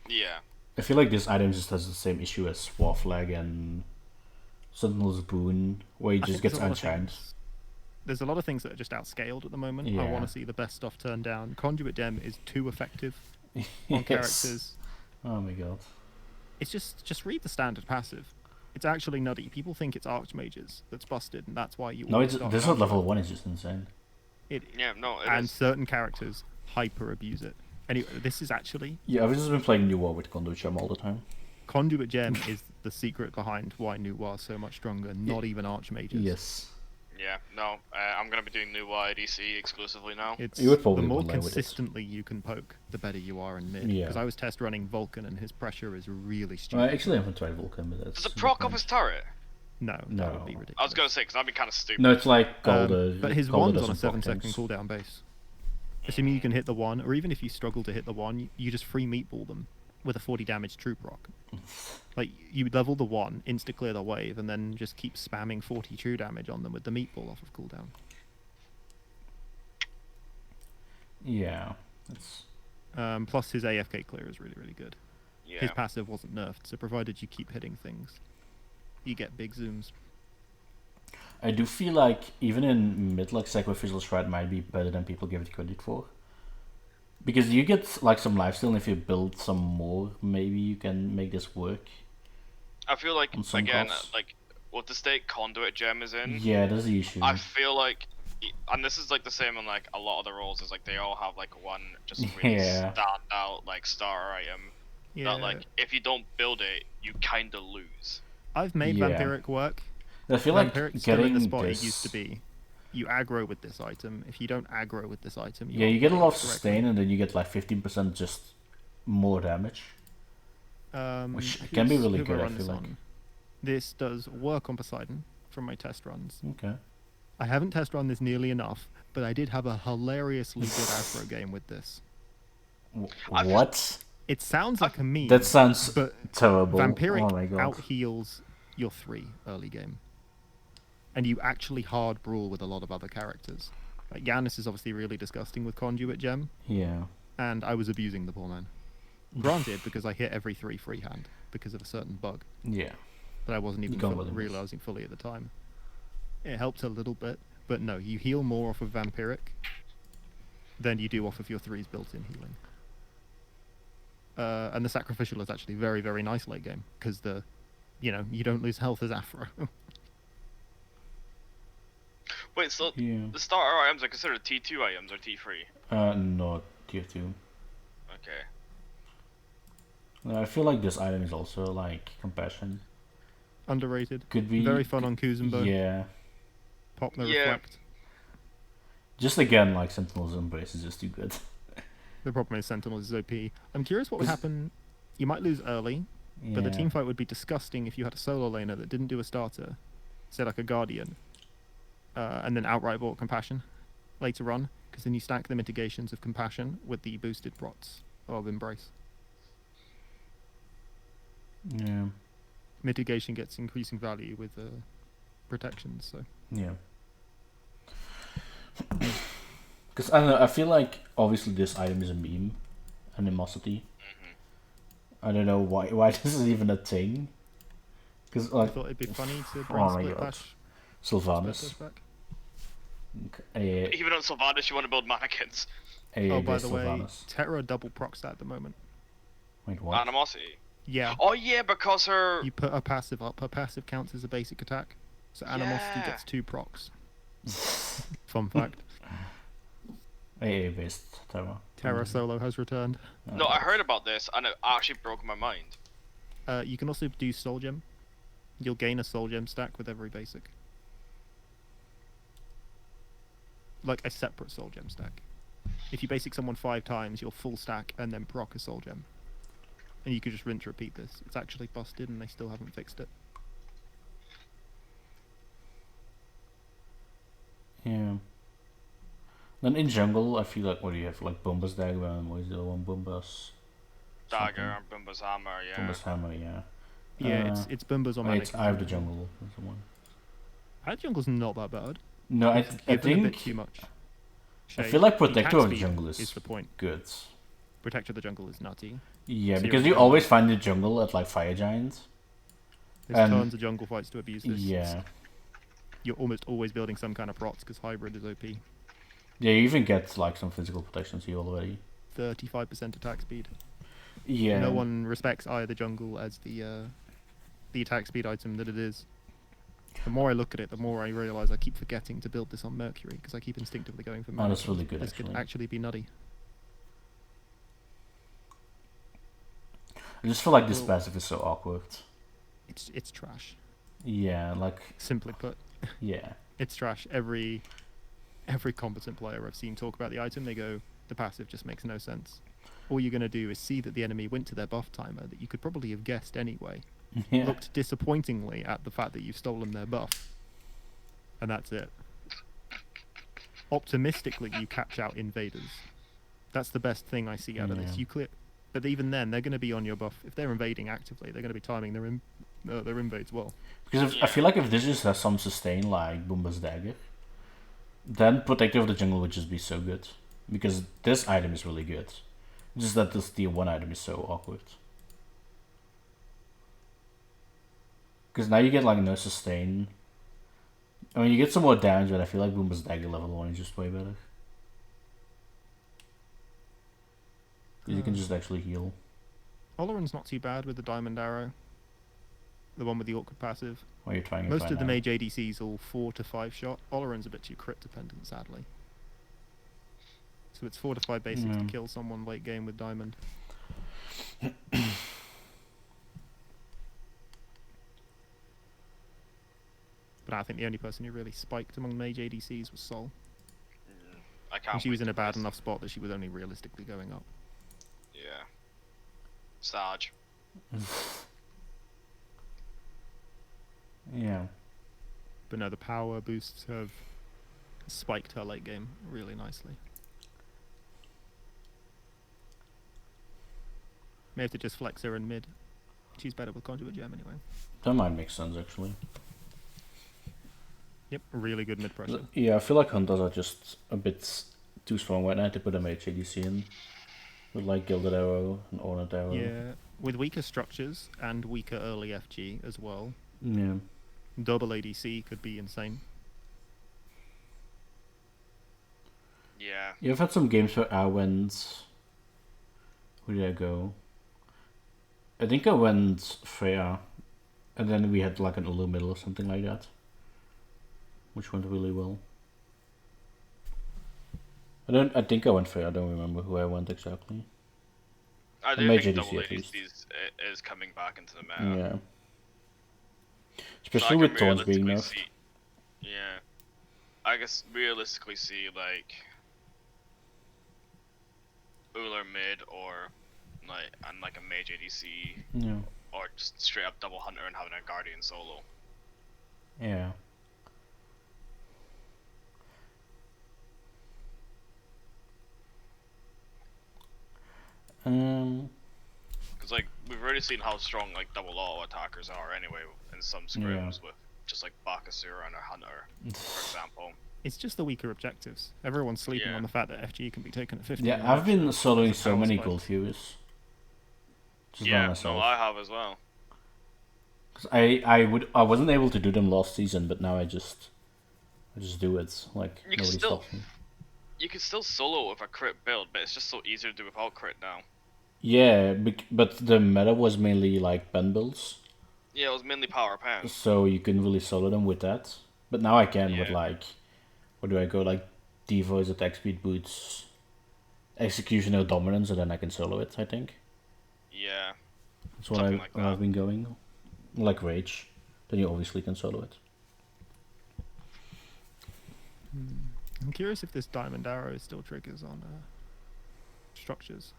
Yeah. I feel like this item just has the same issue as War Flag and Sentinel's Boon, where he I just think gets there's a lot of unshined. things- There's a lot of things that are just outscaled at the moment. I Yeah. want to see the best stuff turned down. Conduit Dem is too effective on Yes. characters. Oh my god. It's just read the standard passive. It's actually nutty. People think it's Archmages that's busted, and that's why you. No, always it's start this Conduit. at level 1 is just insane. It Yeah, no, it and is. certain characters hyper abuse it. Anyway, this is actually Yeah, I've just been playing New War with Conduit Gem all the time. Conduit Gem is the secret behind why New War is so much stronger. Not even Archmages. Yes. Yeah, no, I'm gonna be doing new IDC exclusively now. It's You would probably the more want to with it. consistently you can poke, the better you are in mid. Yeah. Because I was test running Vulcan, and his pressure is really I stupid. actually haven't tried Vulcan, but that's Does it a good proc off point. his turret? No, that No. would be ridiculous. I was gonna say, because that'd be kind of stupid. No, it's like Calder. But his Calder one's on a doesn't proc 7-second things. cooldown base. Assuming you can hit the one, or even if you struggle to hit the one, you just free meatball them with a 40 damage troop rock. Like, you level the one, insta clear the wave, and then just keep spamming 40 true damage on them with the meatball off of cooldown. Yeah. It's Plus, his AFK clear is really, really good. Yeah. His passive wasn't nerfed, so provided you keep hitting things, you get big zooms. I do feel like even in mid, like Sacrificial Shroud might be better than people give it credit for. Because you get like some lifesteal, and if you build some more, maybe you can make this work. I feel like, on some again, costs. like, what the state Conduit Gem is in, Yeah, that's the issue. I feel like, and this is like the same on like a lot of the roles, is like they all have like one just really Yeah. stand out like starter item Yeah, that like if you don't build it, you kind of lose. I've made Yeah. Vampiric work. I feel like Vampiric's still in getting the spot this. it used to be. You aggro with this item. If you don't aggro with this item, Yeah, aren't you get a playing lot of it correctly. sustain, and then you get like 15% just more damage. Which can be who's- really who have I good, I run feel this like. on? This does work on Poseidon from my test runs. Okay. I haven't test run this nearly enough, but I did have a hilariously good aggro game with this. I've- What? It sounds like a meme. That sounds but terrible. Vampiric Oh my god. out heals your 3 early game. And you actually hard brawl with a lot of other characters. Like Yanis is obviously really disgusting with Conduit Gem, Yeah. and I was abusing the poor man. Granted, because I hit every 3 freehand because of a certain bug Yeah. that I wasn't even can't believe this. realizing fully at the time. It helped a little bit, but no, you heal more off of Vampiric than you do off of your 3's built-in healing. And the Sacrificial is actually very, very nice late game, because you don't lose health as Afro. Wait, so Yeah. the starter items are considered T2 items or T3? Not tier 2. Okay. I feel like this item is also like compassion. Underrated. Could be Very fun on Kuzenbo. Yeah. Pop the Yeah. reflect. Just again, like Sentinel's Embrace is just too good. The problem is Sentinel is OP. I'm curious what would happen. You might lose early, but the Yeah. team fight would be disgusting if you had a solo laner that didn't do a starter, say like a Guardian, and then outright bought Compassion later on, because then you stack the mitigations of Compassion with the boosted prots of Embrace. Yeah. Mitigation gets increasing value with protections, so Yeah. Because I don't know, I feel like obviously this item is a meme, animosity. I don't know why this is even a thing. Because I like thought it'd be funny to bring oh my Split god, Dash Sylvanas, back. Even on Sylvanas, you want to build mannequins. Oh, by the way, Sylvanas. Terra double procs that at the moment. Wait, what? Animosity. Yeah, Oh yeah, because her. you put a passive up. Her passive counts as a basic attack, so Animosity Yeah. gets 2 procs. Fun fact. AA based Terra. Terra solo has returned. No, I heard about this and it actually broke my mind. You can also do Soul Gem. You'll gain a Soul Gem stack with every basic. Like a separate Soul Gem stack. If you basic someone 5 times, you'll full stack and then proc a Soul Gem. And you could just rinse repeat this. It's actually busted and they still haven't fixed it. Yeah. Then in jungle, I feel like what do you have? Like Bombas Dagger and what is the other one? Bombas. Dagger and Bumba's hammer, yeah. Bombas Hammer, yeah. Yeah, Uh, it's Bumbas on Wait, I have the Mannequins. jungle. That's the one. Our jungle's not that bad. No, I Given a bit think too much. I shade. feel like The Protector attack of the speed jungle is the point. good. Protector of the jungle is nutty. Yeah, So because you're you always find the jungle at like Fire Giants. There's And- tons of jungle fights to abuse this. Yeah. You're almost always building some kind of prots because hybrid is OP. Yeah, you even get like some physical protection to you already. 35% attack speed. Yeah. No one respects either jungle as the attack speed item that it is. The more I look at it, the more I realize I keep forgetting to build this on Mercury because I keep instinctively going for Oh, mana. that's really good, This could actually. actually be nutty. I just feel like this Well- passive is so awkward. It's trash. Yeah, like Simply put, yeah. it's trash. Every competent player I've seen talk about the item, they go, the passive just makes no sense. All you're going to do is see that the enemy went to their buff timer that you could probably have guessed anyway. Yeah. Looked disappointingly at the fact that you've stolen their buff. And that's it. Optimistically, you catch out invaders. That's the best thing I see out of this. Yeah. You clear, but even then, they're going to be on your buff. If they're invading actively, they're going to be timing their invades well. Because I feel like if this just has some sustain like Boomba's Dagger, then Protector of the Jungle would just be so good. Because this item is really good. Just that this tier 1 item is so awkward. Because now you get like no sustain. I mean, you get some more damage, but I feel like Boomba's Dagger level 1 is just way better. 'Cause you can just actually heal. Olorin's not too bad with the Diamond Arrow. The one with the awkward passive. While you're trying Most of the mage ADCs all 4 to 5 shot. Olorin's a bit too crit dependent, sadly. So it's 4 to 5 basics to Yeah. kill someone late game with Diamond. But I think the only person who really spiked among mage ADCs was Sol. I can't. And she was wait in a to bad play- enough spot that she was only realistically going up. Yeah. Sarge. Yeah. But no, the power boosts have spiked her late game really nicely. May have to just flex her in mid. She's better with Conduit Gem anyway. That might make sense actually. Yep, really good mid pressure. Yeah, I feel like hunters are just a bit too strong right now to put a mage ADC in. With like Gilded Arrow and Ornate Arrow. Yeah, with weaker structures and weaker early FG as well. Yeah. Double ADC could be insane. Yeah. Yeah, I've had some games where I went. Who did I go? I think I went Freya, and then we had like an Ulu middle or something like that, which went really well. I think I went Freya. I don't remember who I went exactly. I A do mage think ADC double at least. ADC is coming back into the meta. Yeah. So Especially I with can Thorns being realistically nerfed. Yeah. I guess realistically see like Uller mid or like a mage ADC Yeah. or just straight up double hunter and having a guardian solo. Yeah. Because like we've already seen how strong like double auto attackers are anyway in some scrims with just like Bakasura and a hunter, for example. It's just the weaker objectives. Everyone's sleeping Yeah. on the fact that FG can be taken at 50. Yeah, I've been soloing It's a so power many spike. Gold Furies. Just by Yeah, myself. no, I have as well. 'Cause I wasn't able to do them last season, but now I just do it. Like You can nobody still- stops me. You can still solo with a crit build, but it's just so easier to do without crit now. Yeah, but the meta was mainly like pen builds, Yeah, it was mainly power pants. so you couldn't really solo them with that. But now I can with Yeah. like, where do I go? Like Devo's attack speed boots, executioner dominance, and then I can solo it. I think Yeah. that's what Something like I've that. been going. Like rage, then you obviously can solo it. I'm curious if this Diamond Arrow still triggers on structures.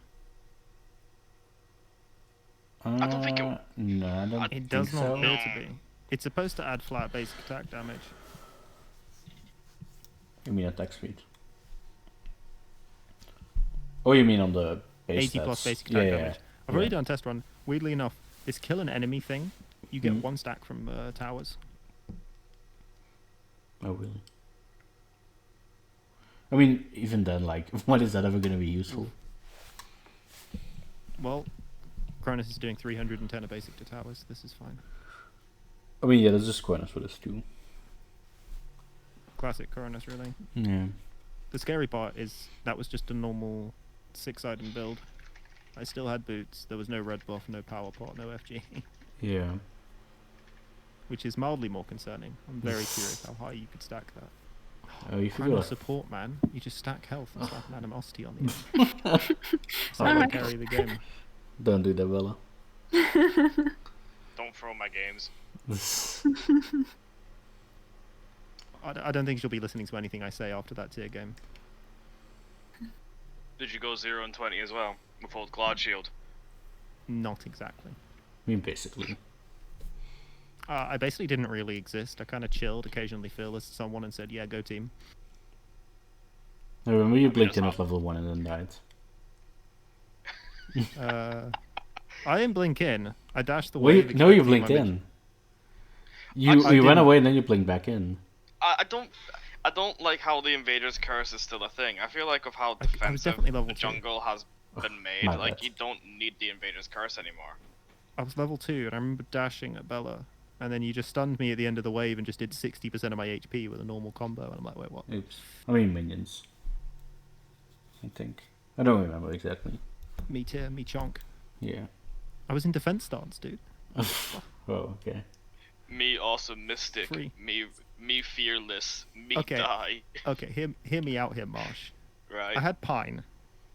I don't think it- No, I don't It think does not so. appear No. to be. It's supposed to add flat basic attack damage. You mean attack speed? Oh, you mean on the base 80 plus stats. basic attack Yeah, damage. I've already yeah. done a test run. Weirdly enough, this kill an enemy thing, you get Mhm. 1 stack from towers. Oh, really? I mean, even then, like, when is that ever going to be useful? Well, Cronus is doing 310 of basic to towers. This is fine. I mean, yeah, there's just Cronus for this too. Classic Cronus, really. Yeah. The scary part is that was just a normal 6-item build. I still had boots. There was no red buff, no power pot, no FG. Yeah. Which is mildly more concerning. I'm very curious how high you could stack that. Oh, you Chrono forgot. support, man. You just stack health and slap an animosity on the end. So Alright. carry the game. Don't do that, Bella. Don't throw my games. I don't think she'll be listening to anything I say after that tier game. Did you go 0 and 20 as well with old Glad Shield? Not exactly. I mean, basically. I basically didn't really exist. I kind of chilled, occasionally fearless to someone and said, yeah, go team. I remember you blinked that's in not- at level 1 and then died. I didn't blink in. I dashed the Well, wave. no, you expecting blinked my in. I You ran didn't. away and then you blinked back in. I don't like how the Invader's Curse is still a thing. I feel like of how was defensive definitely level the 2. jungle has been made, My like bad. you don't need the Invader's Curse anymore. I was level 2 and I remember dashing at Bella. And then you just stunned me at the end of the wave and just did 60% of my HP with a normal combo. And I'm like, wait, what? Oops. I mean, minions. I think. I don't remember exactly. Me tier, me chonk. Yeah. I was in defense stance, dude. Oh, okay. Me awesome mystic. Free. Me fearless. Me Okay. die. Okay, hear me out here, Marsh. Right. I had Pine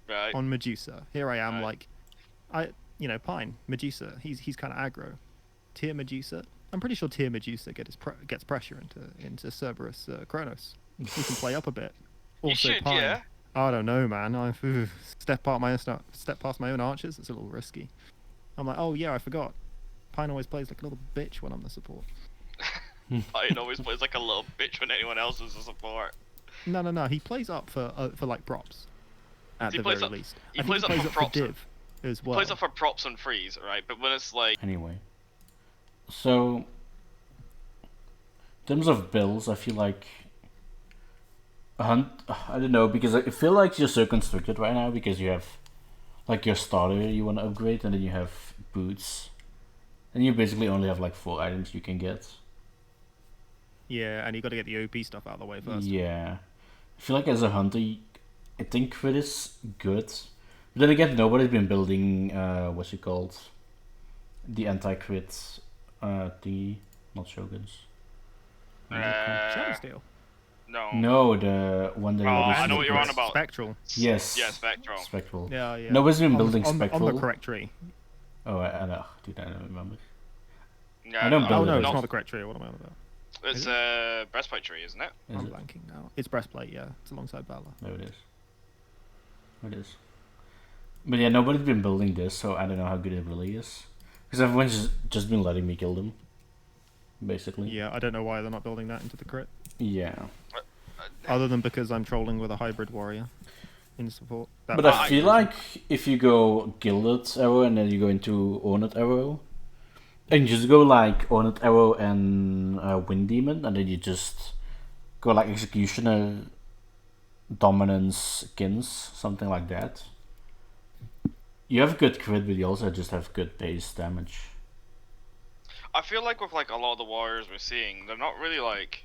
Right. on Medusa. Here I am, Right. like, Pine, Medusa. He's kind of aggro. Tier Medusa. I'm pretty sure Tier Medusa gets pressure into Cerberus Kronos. He can play up a bit. You Also should, Pine. yeah. I don't know, man. Step past my own archers. It's a little risky. I'm like, oh yeah, I forgot. Pine always plays like a little bitch when I'm the support. Pine always plays like a little bitch when anyone else is a support. No. He plays up for like props. At He the plays very up- least. he I think plays up for props. div as He well. plays it for props and frees, right? But when it's like, Anyway, so in terms of builds, I feel like Hunt. I don't know, because I feel like you're so constricted right now because you have like your starter you want to upgrade, and then you have boots, and you basically only have like 4 items you can get. Yeah, and you got to get the OP stuff out of the way first. Yeah, I feel like as a hunter, I think crit is good. But then again, nobody's been building what's it called, the anti-crit thingy, not shoguns. Shadowsteel. no. No, the one that Oh, always I know what you're on about. Spectral. Yes. Yeah, Spectral. Spectral. Yeah, yeah. Nobody's been On the- building on the Spectral. correct tree. Oh, I know, dude, I don't remember. Yeah, I don't Oh build no, it. it's not the correct tree. What am I on about? It's Is a breastplate tree, isn't it? Is I'm it? blanking now. It's breastplate. Yeah, it's alongside Valor. No, it is. It is. But yeah, nobody's been building this, so I don't know how good it really is. Because everyone's just been letting me kill them, basically. Yeah, I don't know why they're not building that into the crit. Yeah. Other than because I'm trolling with a hybrid warrior in support. That But I feel like if you go Gilded Arrow and then you go into Ornate Arrow, and you just go like Ornate Arrow and Wind Demon, and then you just go like Executioner, Dominance, Kins, something like that. You have good crit, but you also just have good base damage. I feel like with like a lot of the warriors we're seeing, they're not really like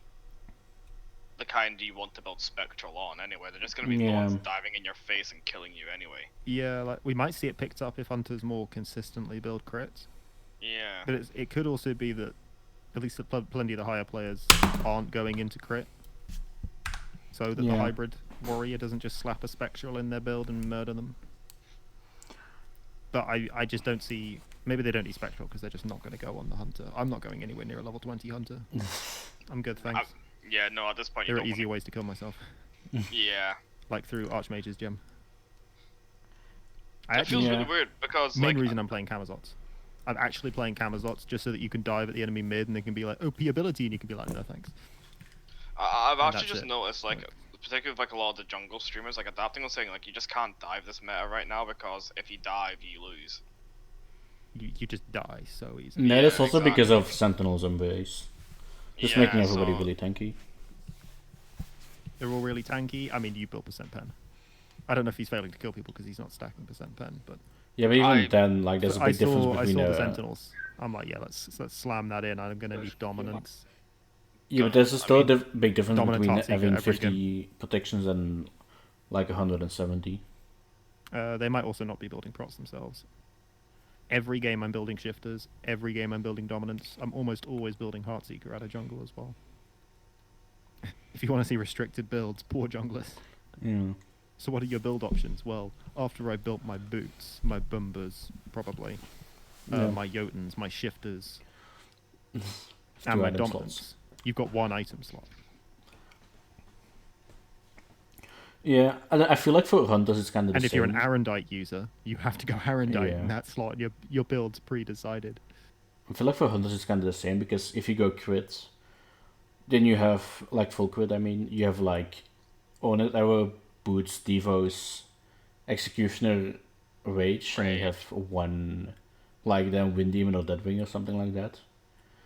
the kind you want to build Spectral on anyway. They're just gonna be the Yeah. ones diving in your face and killing you anyway. Yeah, like we might see it picked up if hunters more consistently build crits. Yeah. But it could also be that at least plenty of the higher players aren't going into crit, so that the Yeah. hybrid warrior doesn't just slap a spectral in their build and murder them. But I just don't see. Maybe they don't need spectral because they're just not going to go on the hunter. I'm not going anywhere near a level 20 hunter. I'm good, thanks. Yeah, no, at this point you There are don't easier ways to kill myself, Yeah. like through Archmage's gem. I It actually, feels Yeah. really weird because main like reason I'm playing Camazots. I'm actually playing Camazots just so that you can dive at the enemy mid and they can be like OP ability and you can be like no thanks. I've And actually that's just it. noticed like particularly with like a lot of the jungle streamers like adapting on saying like you just can't dive this meta right now because if you dive you lose. You just die so easily. No, Yeah, that's also because exactly. of Sentinels and base. Just Yeah, making everybody so- really tanky. They're all really tanky. I mean, you built percent pen. I don't know if he's failing to kill people because he's not stacking percent pen, but Yeah, but even I- then, like, there's a I big difference saw between the Sentinels. I'm like, yeah, let's slam that in. I'm gonna need dominance. Yeah, but there's still a big difference Dominant between Heartseeker having every 50 protections and like 170. They might also not be building procs themselves. Every game I'm building shifters. Every game I'm building dominance. I'm almost always building Heartseeker out of jungle as well. If you want to see restricted builds, poor junglers. Yeah. So what are your build options? Well, after I built my boots, my bumbers, probably, Yeah. my Jotuns, my shifters, Two and my item dominance, slots. you've got one item slot. Yeah, I feel like for hunters it's kind of the And if you're an same. Arendite user, you have to go Arendite Yeah. in that slot. Your build's pre-decided. I feel like for hunters it's kind of the same because if you go crit, then you have like full crit. I mean, you have like Ornate Arrow, Boots, Devos, Executioner, Rage, and you Right. have one like then Wind Demon or Deadwing or something like that.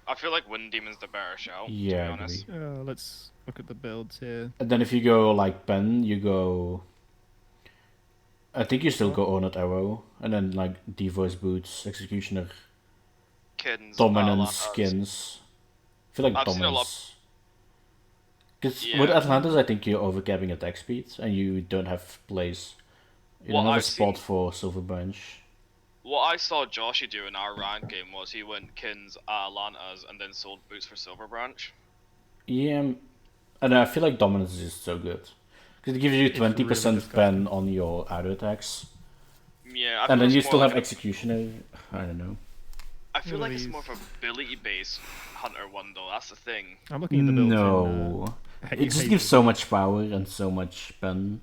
I feel like Wind Demon's the better shout, Yeah, to I be honest. agree. Let's look at the builds here. And then if you go like Pen, you go. I think you still go Ornate Arrow, and then like Devos, Boots, Executioner, Kids, Dominance, Atalantas. Skins. I feel like I've seen a lot- Dominance. Because Yeah. with Atlantis, I think you're overcapping attack speed, and you don't have place. You What don't have a I've spot seen- for Silver Branch. What I saw Joshy do in our round game was he went Kins, Atalantas, and then sold boots for Silver Branch. Yeah, and I feel like Dominance is just so good. Because it gives you It's 20% really pen on your auto attacks. Yeah, I And feel then it's you more still like have Executioner. I don't know. I feel What like are it's these? more of a ability-based hunter one though. That's the thing. I'm looking at the builds. No. In, It just gives so much power and so much pen,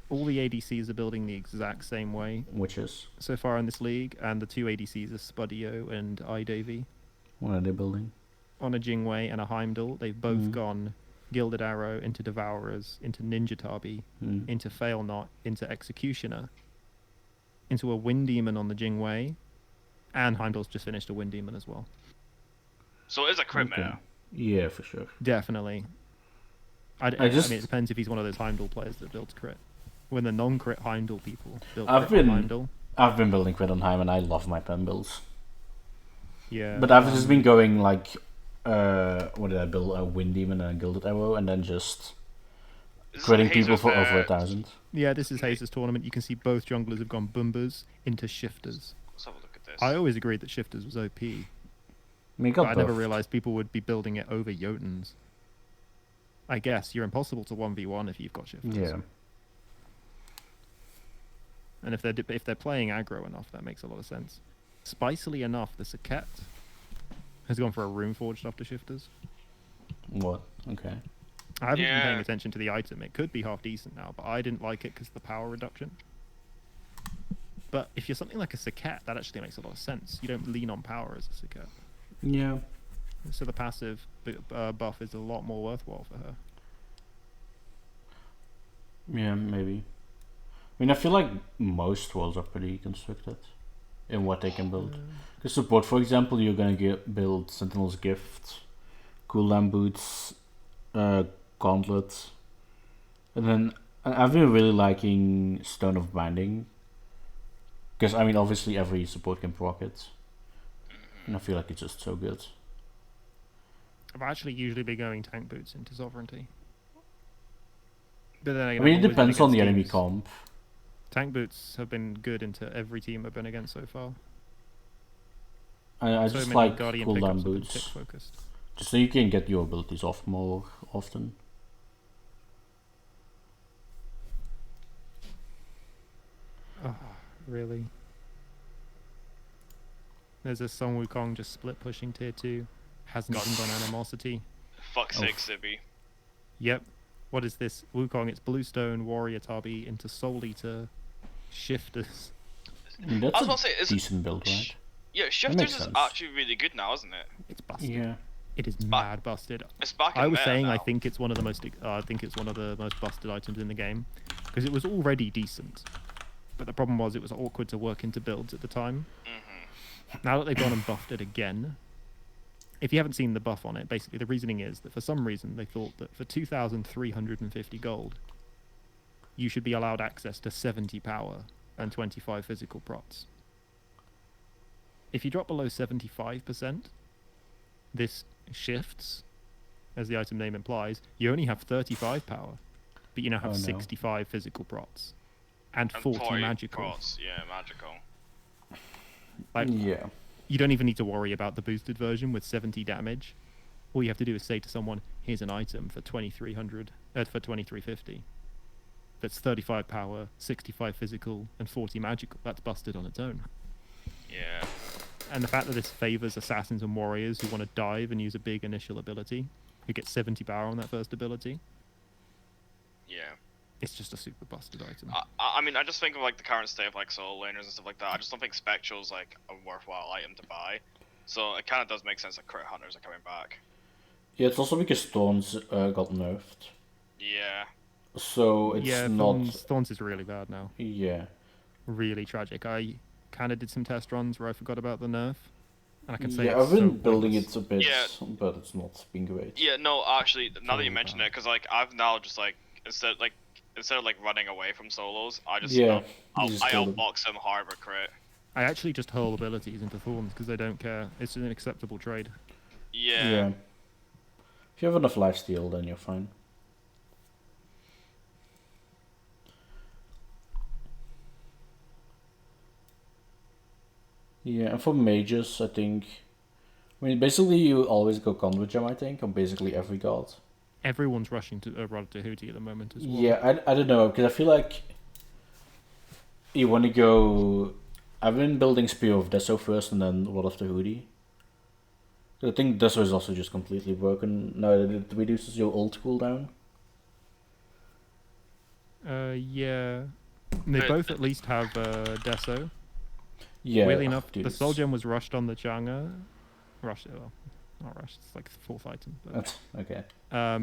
All the ADCs are building the exact same way which is. so far in this league, and the two ADCs are Spudio and iDavy. What are they building? On a Jingwei and a Heimdall, they've both Mhm. gone Gilded Arrow into Devourers, into Ninja Tabi, Hmm. into Fail Not, into Executioner. into a Wind Demon on the Jingwei, and Heimdall's just finished a Wind Demon as well. So it is a crit Okay. meta. Yeah, for sure. Definitely. I mean, it depends if he's one of those Heimdall players that builds crit. When the non-crit Heimdall people build I've crit on been- Heimdall. I've been building crit on Heim and I love my pen builds. Yeah. But I've just been going like, what did I build? A Wind Demon and a Gilded Arrow, and then just This is critting Hazer's, people for over 1,000. Yeah, this is Hazer's tournament. You can see both junglers have gone Boombas into Shifters. Let's have a look at this. I always agreed that Shifters was OP, I mean, it got but I never buffed. realized people would be building it over Jotuns. I guess you're impossible to 1v1 if you've got Shifters. Yeah. And if they're playing aggro enough, that makes a lot of sense. Spicily enough, the Saket has gone for a Rune Forged after Shifters. What? Okay. I haven't been paying Yeah. attention to the item. It could be half decent now, but I didn't like it because of the power reduction. But if you're something like a Saket, that actually makes a lot of sense. You don't lean on power as a Saket. Yeah. So the passive buff is a lot more worthwhile for her. Yeah, maybe. I mean, I feel like most worlds are pretty constructed in what they can build. Because support, for example, you're gonna build Sentinel's Gift, cooldown boots, Gauntlet, and then I've been really liking Stone of Binding. Because I mean, obviously every support can proc it, and I feel like it's just so good. I've actually usually been going tank boots into sovereignty. But then again, I mean, I've it always been depends on the against enemy teams. comp. Tank boots have been good into every team I've been against so far. I So just many like Guardian cooldown pickups have been boots, tick focused. just so you can get your abilities off more often. Oh, really? There's a Song Wukong just split pushing tier 2. Hasn't even gone Animosity. Fuck's Oh. sake, Sibby. Yep. What is this? Wukong, it's Bluestone, Warrior Tabi into Soul Eater, Shifters. I mean, I that's was a about to say, is decent build, right? yeah, makes Shifters is sense. actually really good now, isn't it? It's busted. Yeah. It is mad busted. It's back in I was meta saying I now. think it's one of the most busted items in the game because it was already decent. But the problem was it was awkward to work into builds at the time. Now that they've gone and buffed it again, if you haven't seen the buff on it, basically the reasoning is that for some reason they thought that for 2,350 gold, you should be allowed access to 70 power and 25 physical prots. If you drop below 75%, this shifts, as the item name implies. You only have 35 power, but you now have Oh, no. 65 physical prots and And 40 magical. procs, yeah, magical. Like, Yeah. you don't even need to worry about the boosted version with 70 damage. All you have to do is say to someone, here's an item for 2350. That's 35 power, 65 physical, and 40 magical. That's busted on its own. Yeah. And the fact that this favors assassins and warriors who want to dive and use a big initial ability, who get 70 power on that first ability, Yeah. it's just a super busted item. I mean, I just think of like the current state of like solo laners and stuff like that. I just don't think Spectral's like a worthwhile item to buy. So it kind of does make sense that crit hunters are coming back. Yeah, it's also because Thorns got nerfed. Yeah. So it's Yeah, not. Thorns is really bad now. Yeah. Really tragic. I kind of did some test runs where I forgot about the nerf. And I can say Yeah, it's I've been so building pointless. it a bit, Yeah. but it's not been great. Yeah. No, actually, now that you So mention bad. it, because like I've now just like instead of like running away from solos, I just Yeah, I you just kill them. outbox them hard with crit. I actually just hurl abilities into Thorns because they don't care. It's an acceptable trade. Yeah. If you have enough lifesteal, then you're fine. Yeah, and for mages, I think. I mean, basically, you always go Conduit Gem, I think, on basically every god. Everyone's rushing to Rod Tahuti at the moment as well. Yeah, I don't know, because I feel like you want to go. I've been building Spear of Deso first and then Rod of the Hoodie. I think Deso is also just completely broken. No, it reduces your ult cooldown. Yeah. They But- both at least have Deso. Yeah. Weirdly enough, dude, the it's- Soul Gem was rushed on the Chang'e. Rushed, well, not rushed. It's like the fourth item. But, That's okay. but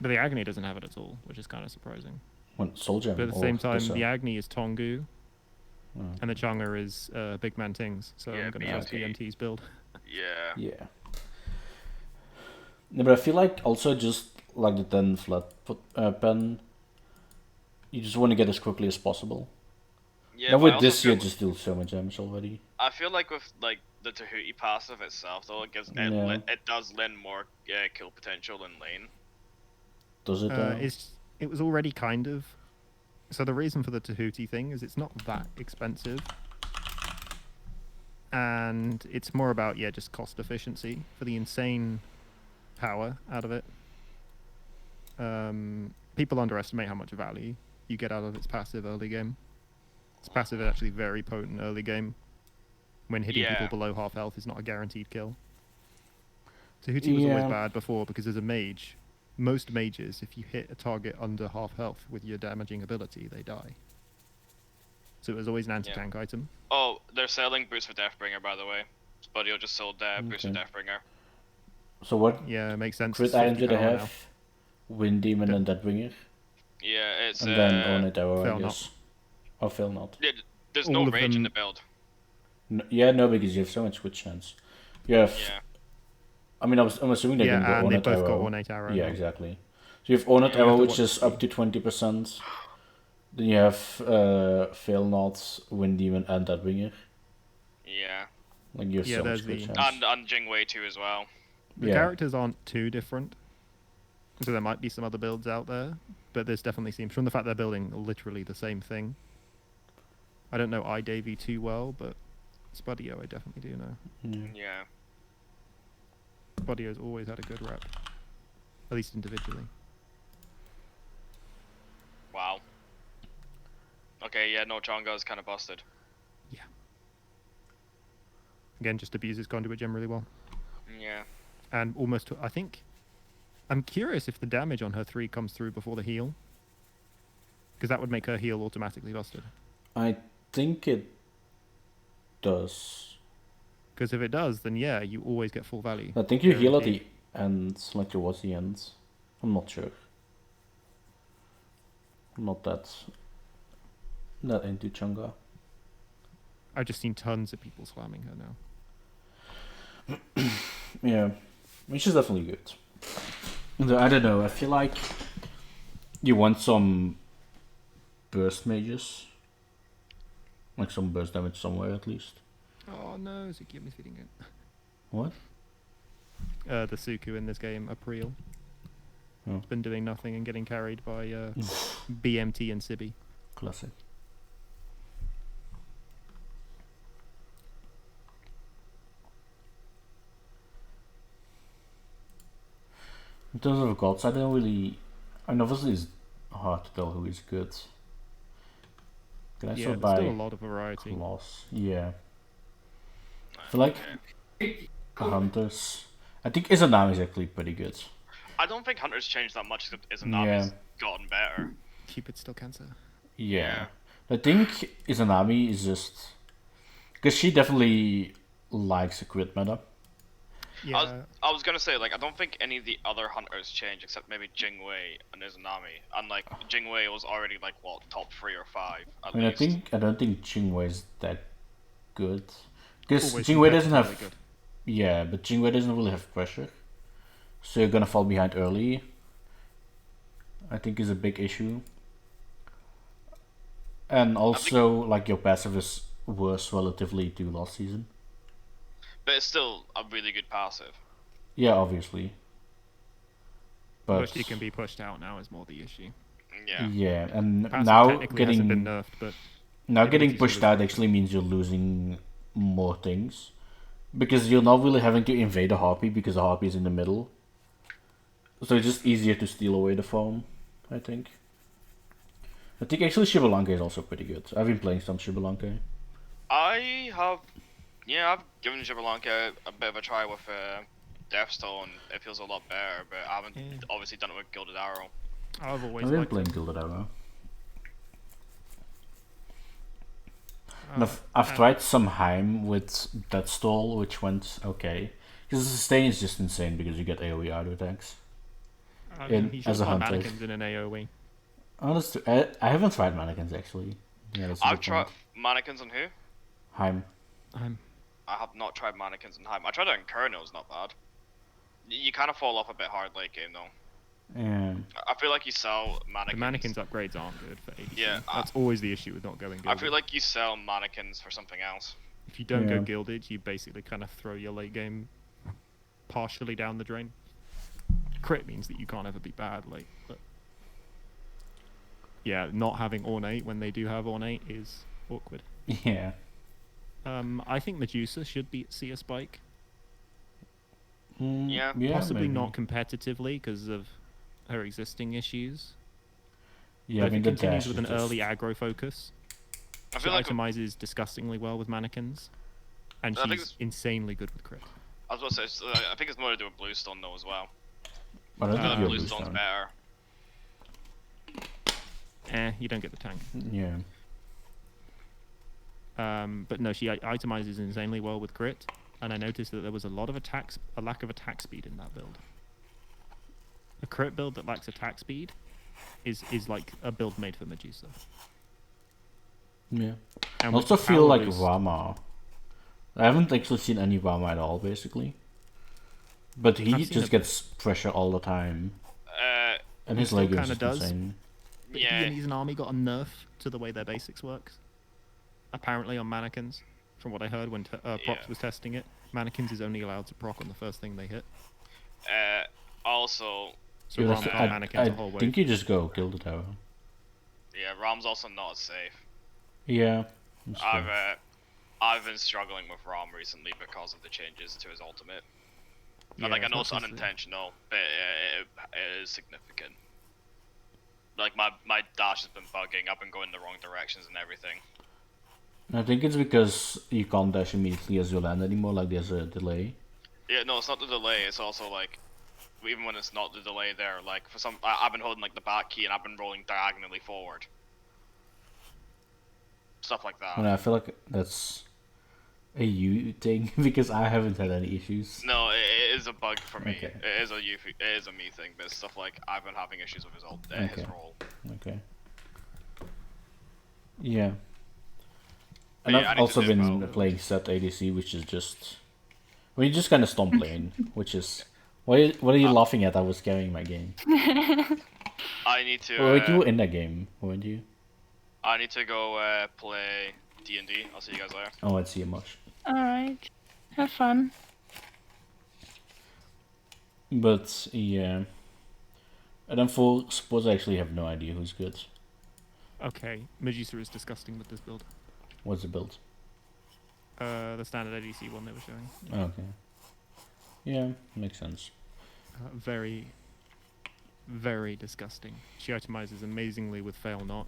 the Agony doesn't have it at all, which is kind of surprising. What, Soul Gem? But at the or same time, Dessa? the Agni is Tongu, Oh. and the Chang'e is Big Man Tings. So Yeah, I'm going to trust BMT. BMT's build. Yeah. Yeah. No, but I feel like also just like the 10 flat pen, you just want to get as quickly as possible. Yeah, Now but I with also this, you feel, just do so much damage already. I feel like with like the Tahuti passive itself, though, it gives Yeah. it does lend more kill potential in lane. Does it though? It was already kind of. So the reason for the Tahuti thing is it's not that expensive, and it's more about just cost efficiency for the insane power out of it. People underestimate how much value you get out of its passive early game. Its passive is actually very potent early game. When hitting Yeah. people below half health is not a guaranteed kill. Tahuti was always Yeah. bad before because as a mage, most mages, if you hit a target under half health with your damaging ability, they die. So it was always an anti-tank item. Oh, they're selling Boost for Deathbringer, by the way. Buddio just sold Boost for Okay. Deathbringer. So what Yeah, it makes sense. crit It's items 50 did I power have? now. Wind Demon The- and Deathbringer. Yeah, it's And then Own It Arrow, I Fail Not. guess. Or Fail Not. there's all no of rage in them- the build. Yeah, no, because you have so much crit chance. You have. Yeah. I mean, I'm assuming they're Yeah, gonna go and Own they It both got Arrow. ornate arrow. Yeah, exactly. So you have Own It Yeah, you Arrow, have to which watch is to up to 20%. Then you have Fail Not, Wind Demon, and Deathbringer. Yeah. Like you have Yeah, so much there's crit the- chance. And Jingwei too as well. The Yeah. characters aren't too different. So there might be some other builds out there, but this definitely seems, from the fact they're building literally the same thing. I don't know iDavy too well, but Spudio I definitely do know. Yeah. Yeah. Spudio's always had a good rep, at least individually. Wow. Okay, yeah, no, Chonga is kind of busted. Again, just abuses conduit gem really well. Yeah. And almost, I think, I'm curious if the damage on her 3 comes through before the heal. Because that would make her heal automatically busted. I think it does. Because if it does, then yeah, you always get full value. I think you heal at Guaranteed. the end, like towards the end. I'm not sure. I'm not that into Chunga. I've just seen tons of people slamming her now. Yeah, I mean, she's definitely good. Though, I don't know, I feel like you want some burst mages. Like some burst damage somewhere at least. Oh no, Zuki, feeding it. What? The Suku in this game, April. Oh. It's been doing nothing and getting carried by BMT and Sibi. Classic. In terms of gods, I don't really. I mean, obviously, it's hard to tell who is good. Can I Yeah, sort there's by still a lot of variety. class? Yeah. I feel like hunters. I think Izanami is actually pretty good. I don't think Hunter's changed that much except Yeah. Izanami's gotten better. Cupid's still cancer. Yeah. I think Izanami is just because she definitely likes a crit meta. Yeah, I was gonna say, like, I don't think any of the other Hunters changed except maybe Jingwei and Izanami. And, like, Jingwei was already, like, what, top 3 or 5 at I mean, least. I don't think Jingwei is that good because always Jingwei doesn't have. competitively good. Yeah, but Jingwei doesn't really have pressure, so you're gonna fall behind early. I think is a big issue. And also, like, your passive is worse relatively to last season. But it's still a really good passive. Yeah, obviously. But But she can be pushed out now is more the issue. Yeah. yeah, and Passive now technically hasn't been getting nerfed, but now abilities getting are pushed really out good. actually means you're losing more things because you're not really having to invade a harpy because the harpy is in the middle. So it's just easier to steal away the farm, I think. I think actually Shibalanka is also pretty good. I've been playing some Shibalanka. I've given Jibberlanka a bit of a try with Deathstone. It feels a lot better, but I haven't Yeah. obviously done it with Gilded Arrow. I've always I've been liked playing it. Gilded Arrow. Uh, I've and- tried some Heim with that stall, which went okay. Because the sustain is just insane because you get AoE auto attacks. I mean, in- he as should a have hunter. mannequins in an AoE. Honestly, I haven't tried mannequins actually. Yeah, that's a I've good tried point. mannequins on who? Heim. I'm I have not tried mannequins in Heim. I tried it in Kernel, it's not bad. You kind of fall off a bit hard late game though. Yeah. I feel like you sell the mannequins. mannequins upgrades aren't good for ADC. Yeah, That's always the issue with not going gilded. I feel like you sell mannequins for something else. if you don't Yeah. go gilded, you basically kind of throw your late game partially down the drain. Crit means that you can't ever be bad late, but yeah, not having ornate when they do have ornate is awkward. Yeah. I think Medusa should see a spike. Yeah. Possibly maybe. not competitively because of her existing issues. Yeah, but I mean if the it continues dash with is an early just- aggro focus, I she feel like itemizes disgustingly well with mannequins, and I think she's it's- insanely good with crit. I was about to say, I think it's more to do with Bluestone though as well. I don't I feel think like you're Bluestone's Bluestone. better. You don't get the tank. Yeah. But no, she itemizes insanely well with crit, and I noticed that there was a lack of attack speed in that build. A crit build that lacks attack speed is like a build made for Medusa. Yeah. I And with also the feel power like boost- Rama. I haven't actually seen any Rama at all, basically. But he I've seen just a- gets pressure all the time, and He his still leg is kinda just does. insane. But Yeah. he and his army got a nerf to the way their basics works. Apparently on mannequins, from what I heard when Props Yeah. was testing it, mannequins is only allowed to proc on the first thing they hit. Also, So Yeah, Ram that's- can't mannequins a whole I way. think you just go Gilded Arrow. yeah, Rom's also not as safe. Yeah. that's true. I've been struggling with Rom recently because of the changes to his ultimate. Yeah, And, like I as know much it's as the- unintentional, but it is significant. Like my dash has been bugging. I've been going the wrong directions and everything. I think it's because you can't dash immediately as you land anymore, like there's a delay. Yeah, no, it's not the delay. It's also like, even when it's not the delay there, like I've been holding like the back key and I've been rolling diagonally forward. Stuff like that. And I feel like that's a you thing because I haven't had any issues. No, it is a bug for me. Okay. It is a me thing, but it's stuff like I've been having issues with his his Okay. roll. Okay. Yeah. But And yeah, I I've need to also do been well. playing set ADC, which is just... Well, you just kind of stomp lane, which is... What are you laughing at? I was carrying my game. I need to. Well, you were in that game, weren't you? I need to go play D&D. I'll see you guys later. Oh, I'd see you much. Alright. Have fun. But, yeah. And then for sports, I actually have no idea who's good. Okay, Medusa is disgusting with this build. What's the build? The standard ADC one they were showing. Okay. Yeah, makes sense. Very, very disgusting. She itemizes amazingly with Fail Not.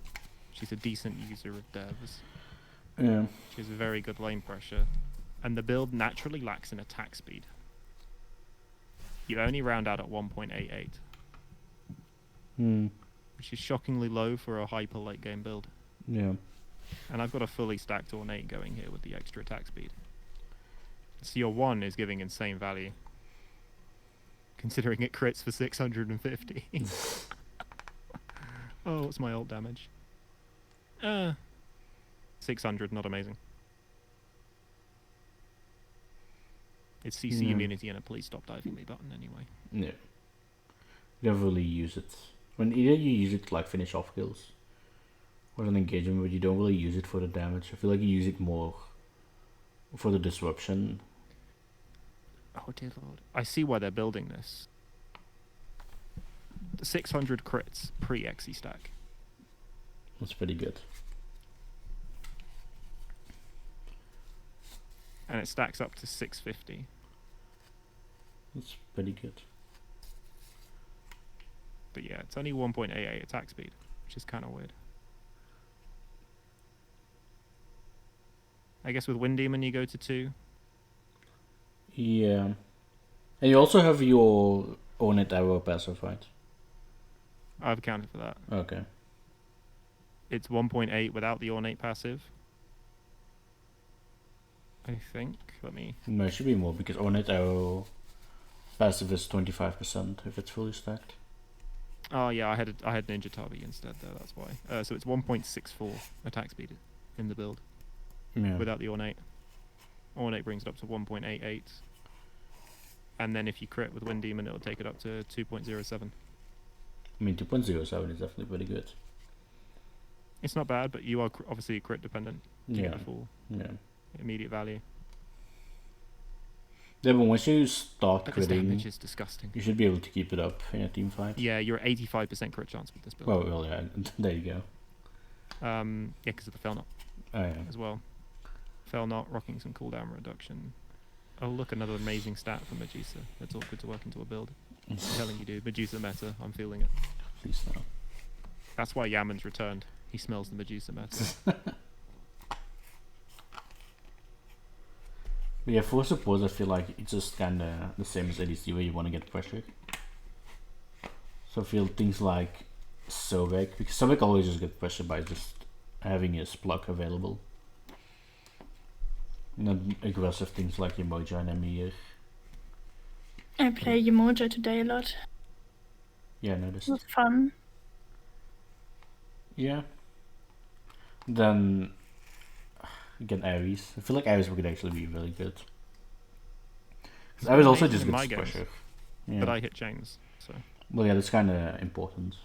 She's a decent user of devs. Yeah. She has very good lane pressure. And the build naturally lacks in attack speed. You only round out at 1.88, Hmm. which is shockingly low for a hyper late game build. Yeah. And I've got a fully stacked Ornate going here with the extra attack speed. So your 1 is giving insane value. Considering it crits for 650. Oh, what's my ult damage? 600, not amazing. It's CC Yeah. immunity and a please stop diving me button anyway. Yeah. You never really use it. When either you use it to like finish off kills or an engagement, but you don't really use it for the damage. I feel like you use it more for the disruption. Oh dear lord. I see why they're building this. The 600 crits pre-Exy stack. That's pretty good. And it stacks up to 650. That's pretty good. But yeah, it's only 1.88 attack speed, which is kind of weird. I guess with Wind Demon you go to 2. Yeah. And you also have your Ornate Arrow passive, right? I've accounted for that. Okay. It's 1.8 without the Ornate passive. I think. Let me... No, it should be more because Ornate Arrow passive is 25% if it's fully stacked. Oh yeah, I had Ninja Tabi instead though. That's why. So it's 1.64 attack speed in the build Yeah. without the ornate. Ornate brings it up to 1.88, and then if you crit with Wind Demon, it'll take it up to 2.07. I mean, 2.07 is definitely pretty good. It's not bad, but you are obviously crit dependent to Yeah. get the full Yeah. immediate value. Yeah, but once you start But this damage critting, is disgusting. you should be able to keep it up in a team fight. Yeah, you're at 85% crit chance with this build. Well, yeah, there you go. Yeah, because of the Fell Knot Oh, yeah. as well. Fell Knot, rocking some cooldown reduction. Oh look, another amazing stat from Medusa. It's all good to work into a build. I'm telling you, dude, Medusa meta, I'm feeling it. Please no. That's why Yaman's returned. He smells the Medusa meta. But yeah, for support, I feel like it's just kind of the same as ADC where you want to get pressure. So I feel things like Sobek, because Sobek always just get pressure by just having his block available. Not aggressive things like Emoja and Emir. I play Umoja today a lot. Yeah, I noticed. It was fun. Yeah. Then again, Ares. I feel like Ares would actually be really good. Because Ares also just amazing in my gets games, pressure. Yeah. But I hit chains, so Well, yeah, that's kind of important.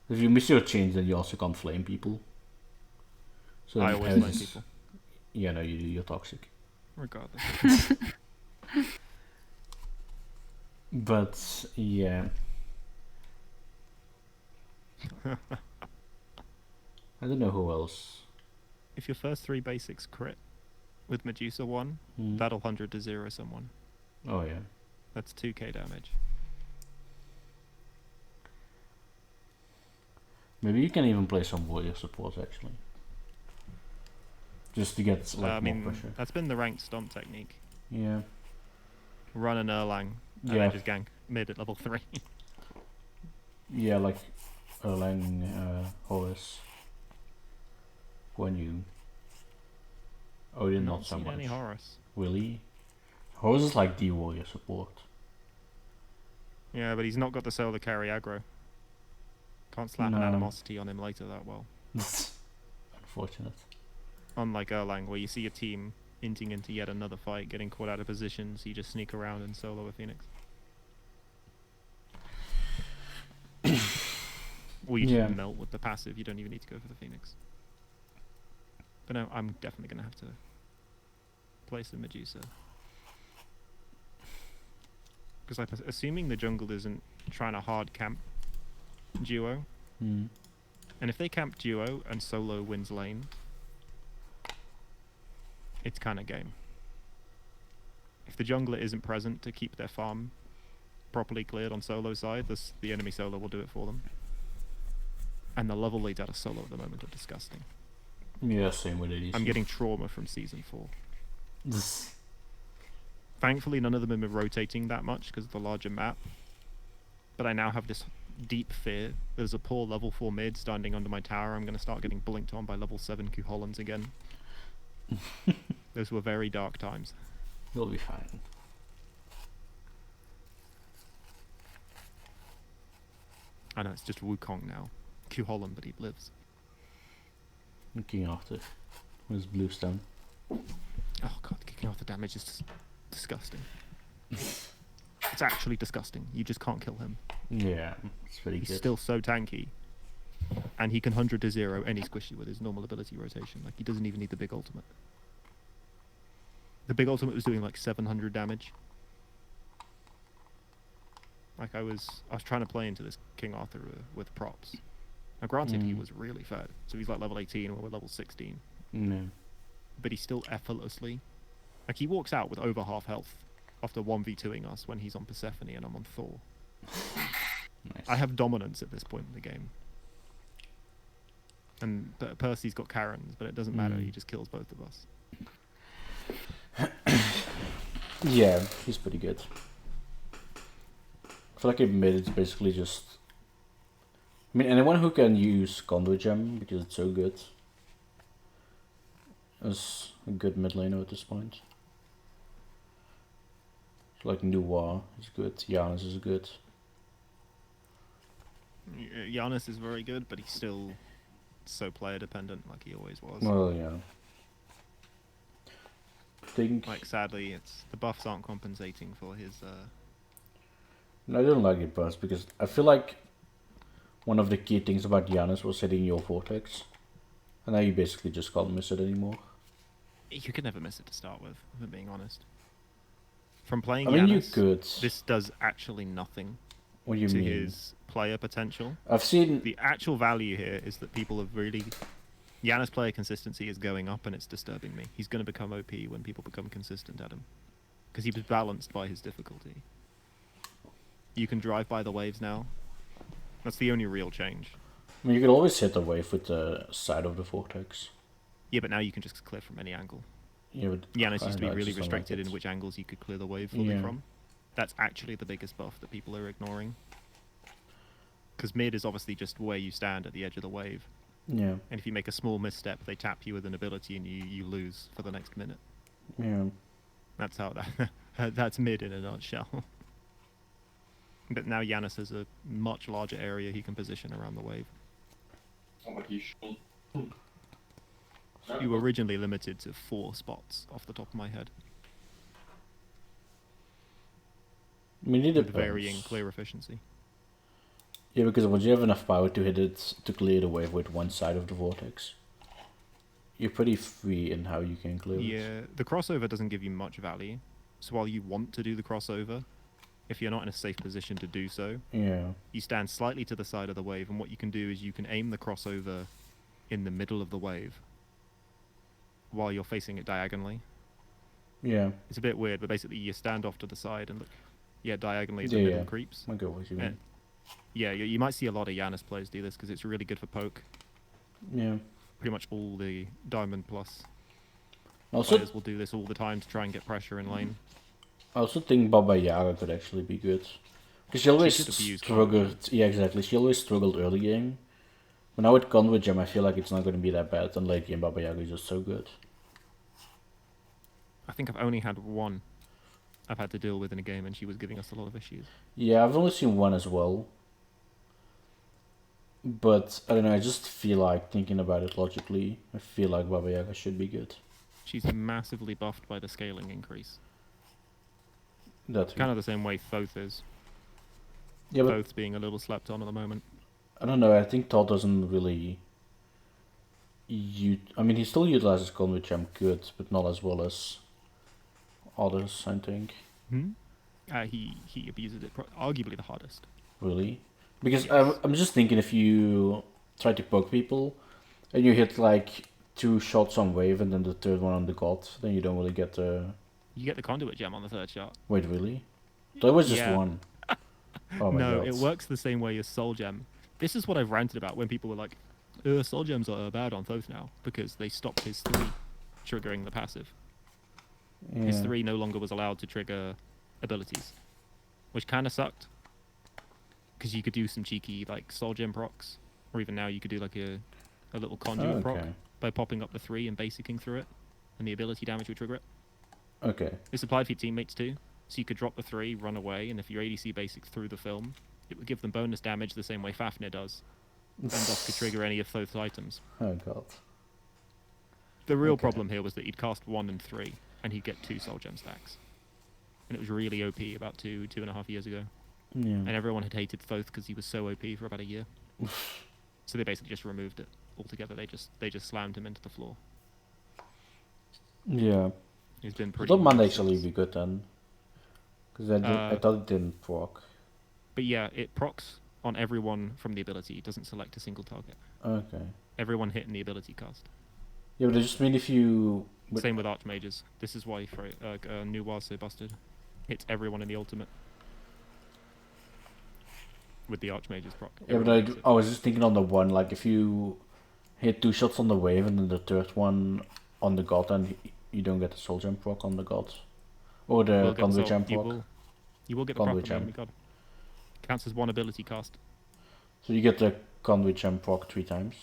If you miss your chains, then you also can't flame people. So I then always Ares flame is- people, Yeah, no, you're toxic. regardless. But yeah, I don't know who else. If your first 3 basics crit with Medusa 1, Hmm. that'll 100 to 0 someone. Oh yeah. That's 2k damage. Maybe you can even play some warrior support actually. Just to get like I more mean, pressure. that's been the ranked stomp technique. Yeah. Run an Erlang, and Yeah. then just gank mid at level 3. Yeah, like Erlang, Horus. When you Odin not so seen much. any Horus. Really? Horus is like the warrior support. Yeah, but he's not got the solar carry aggro. Can't slap an No. animosity on him later that well. Unfortunate. Unlike Erlang, where you see a team inting into yet another fight, getting caught out of position, so you just sneak around and solo a Phoenix. Or you just Yeah. melt with the passive, you don't even need to go for the Phoenix. But no, I'm definitely going to have to play some Medusa. Because assuming the jungle isn't trying to hard camp duo, Hmm. and if they camp duo and solo wins lane, it's kind of game. If the jungler isn't present to keep their farm properly cleared on solo side, the enemy solo will do it for them. And the level leads out of solo at the moment are disgusting. Yeah, same with ADC. I'm getting trauma from season 4. This. Thankfully, none of them have been rotating that much because of the larger map. But I now have this deep fear. There's a poor level 4 mid standing under my tower. I'm going to start getting blinked on by level 7 Q Hollands again. Those were very dark times. You'll be fine. I know, it's just Wukong now. Q Holland, but he lives. King Arthur. With Bluestone. Oh god, kicking off the damage is just disgusting. It's actually disgusting. You just can't kill him. Yeah, it's pretty He's good. still so tanky. And he can 100 to 0 any squishy with his normal ability rotation. Like, he doesn't even need the big ultimate. The big ultimate was doing like 700 damage. Like, I was trying to play into this King Arthur with props. Now, granted, he was really fed. So he's like level 18 or we're level 16. No. But he's still effortlessly... Like, he walks out with over half health after 1v2ing us when he's on Persephone and I'm on Thor. Nice. I have dominance at this point in the game. And Percy's got Karens, but it doesn't matter, he just kills both of us. Yeah, he's pretty good. I feel like in mid it's basically just... I mean, anyone who can use Condo Gem, because it's so good, is a good mid laner at this point. Like Nuwa is good, Janus is good. Giannis is very good, but he's still so player dependent, like he always was. Well, yeah. Think Like sadly, it's the buffs aren't compensating for his. I don't like it, Buzz, because I feel like one of the key things about Giannis was hitting your vortex, and now you basically just can't miss it anymore. You could never miss it to start with, if I'm being honest. From playing I mean, you Giannis, could. this does actually nothing What do you to mean? his player potential. I've seen. The actual value here is that people have really. Giannis player consistency is going up, and it's disturbing me. He's going to become OP when people become consistent at him, because he was balanced by his difficulty. You can drive by the waves now. That's the only real change. I mean, you could always hit the wave with the side of the vortex. Yeah, but now you can just clear from any angle. Yeah, but Giannis I used to know, be I really just don't like restricted it. in which angles you could clear the wave fully Yeah. from. That's actually the biggest buff that people are ignoring. Because mid is obviously just where you stand at the edge of the wave. Yeah, And if you make a small misstep, they tap you with an ability and you lose for the next minute. yeah. That's how that that's mid in a nutshell. But now Giannis has a much larger area he can position around the wave. You were originally limited to 4 spots off the top of my head, I mean, it with depends. varying clear efficiency. Yeah, because once you have enough power to hit it to clear the wave with one side of the vortex, you're pretty free in how you can clear it. Yeah, the crossover doesn't give you much value. So while you want to do the crossover, if you're not in a safe position to do so, Yeah. you stand slightly to the side of the wave, and what you can do is you can aim the crossover in the middle of the wave while you're facing it diagonally. Yeah. It's a bit weird, but basically you stand off to the side and look, diagonally at the Yeah, middle yeah. creeps. I get what you Uh, mean. Yeah, you might see a lot of Giannis players do this because it's really good for poke. Yeah. Pretty much all the Diamond Plus Also, players will do this all the time to try and get pressure in lane. I also think Baba Yaga could actually be good. Because she always could abuse struggled. Yeah, exactly. She always struggled early game. But now with Conduit Gem, I feel like it's not going to be that bad. And late game, Baba Yaga is just so good. I think I've only had one I've had to deal with in a game, and she was giving us a lot of issues. Yeah, I've only seen one as well. But, I don't know, I just feel like, thinking about it logically, I feel like Baba Yaga should be good. She's massively buffed by the scaling increase. That Kind of the same way Thoth is. Yeah, but Thoth's being a little slept on at the moment. I don't know, I think Todd doesn't really... I mean, he still utilizes Conduit Gem good, but not as well as others, I think. He abuses it arguably the hardest. Really? Because Yes. I'm just thinking, if you try to poke people and you hit like 2 shots on wave and then the third one on the god, then you don't really get the... You get the conduit gem on the third shot. Wait, really? That was just Yeah. one. Oh my No, god. it works the same way as soul gem. This is what I've ranted about when people were like, soul gems are bad on Thoth now because they stopped his 3 triggering the passive. His Yeah. 3 no longer was allowed to trigger abilities, which kind of sucked. Because you could do some cheeky like soul gem procs, or even now you could do like a little conduit Oh, proc okay. by popping up the 3 and basicking through it, and the ability damage would trigger it. Okay. It's applied for your teammates too, so you could drop the 3, run away, and if your ADC basic through the film, it would give them bonus damage the same way Fafnir does, and thus could trigger any of Thoth's items. Oh god. The real Okay. problem here was that he'd cast 1 and 3, and he'd get 2 soul gem stacks. And it was really OP about 2.5 years ago. Yeah. And everyone had hated Thoth because he was so OP for about a year. So they basically just removed it altogether. They just slammed him into the floor. Yeah. He's been I pretty. thought might nice actually since. be good then. Because I thought it didn't proc. But yeah, it procs on everyone from the ability. It doesn't select a single target. Okay. Everyone hit in the ability cast. Yeah, but I just mean if you... But Same with Archmages. This is why Nuwa's so busted. Hits everyone in the ultimate. With the Archmages proc. Yeah, but Everyone hits it. I was just thinking on the one, like if you hit 2 shots on the wave and then the third one on the god, and you don't get the soul gem proc on the god. Or the Will get conduit the gem you proc. will get the proc Conduit on the gem. enemy god. Counts as 1 ability cast. So you get the conduit gem proc 3 times?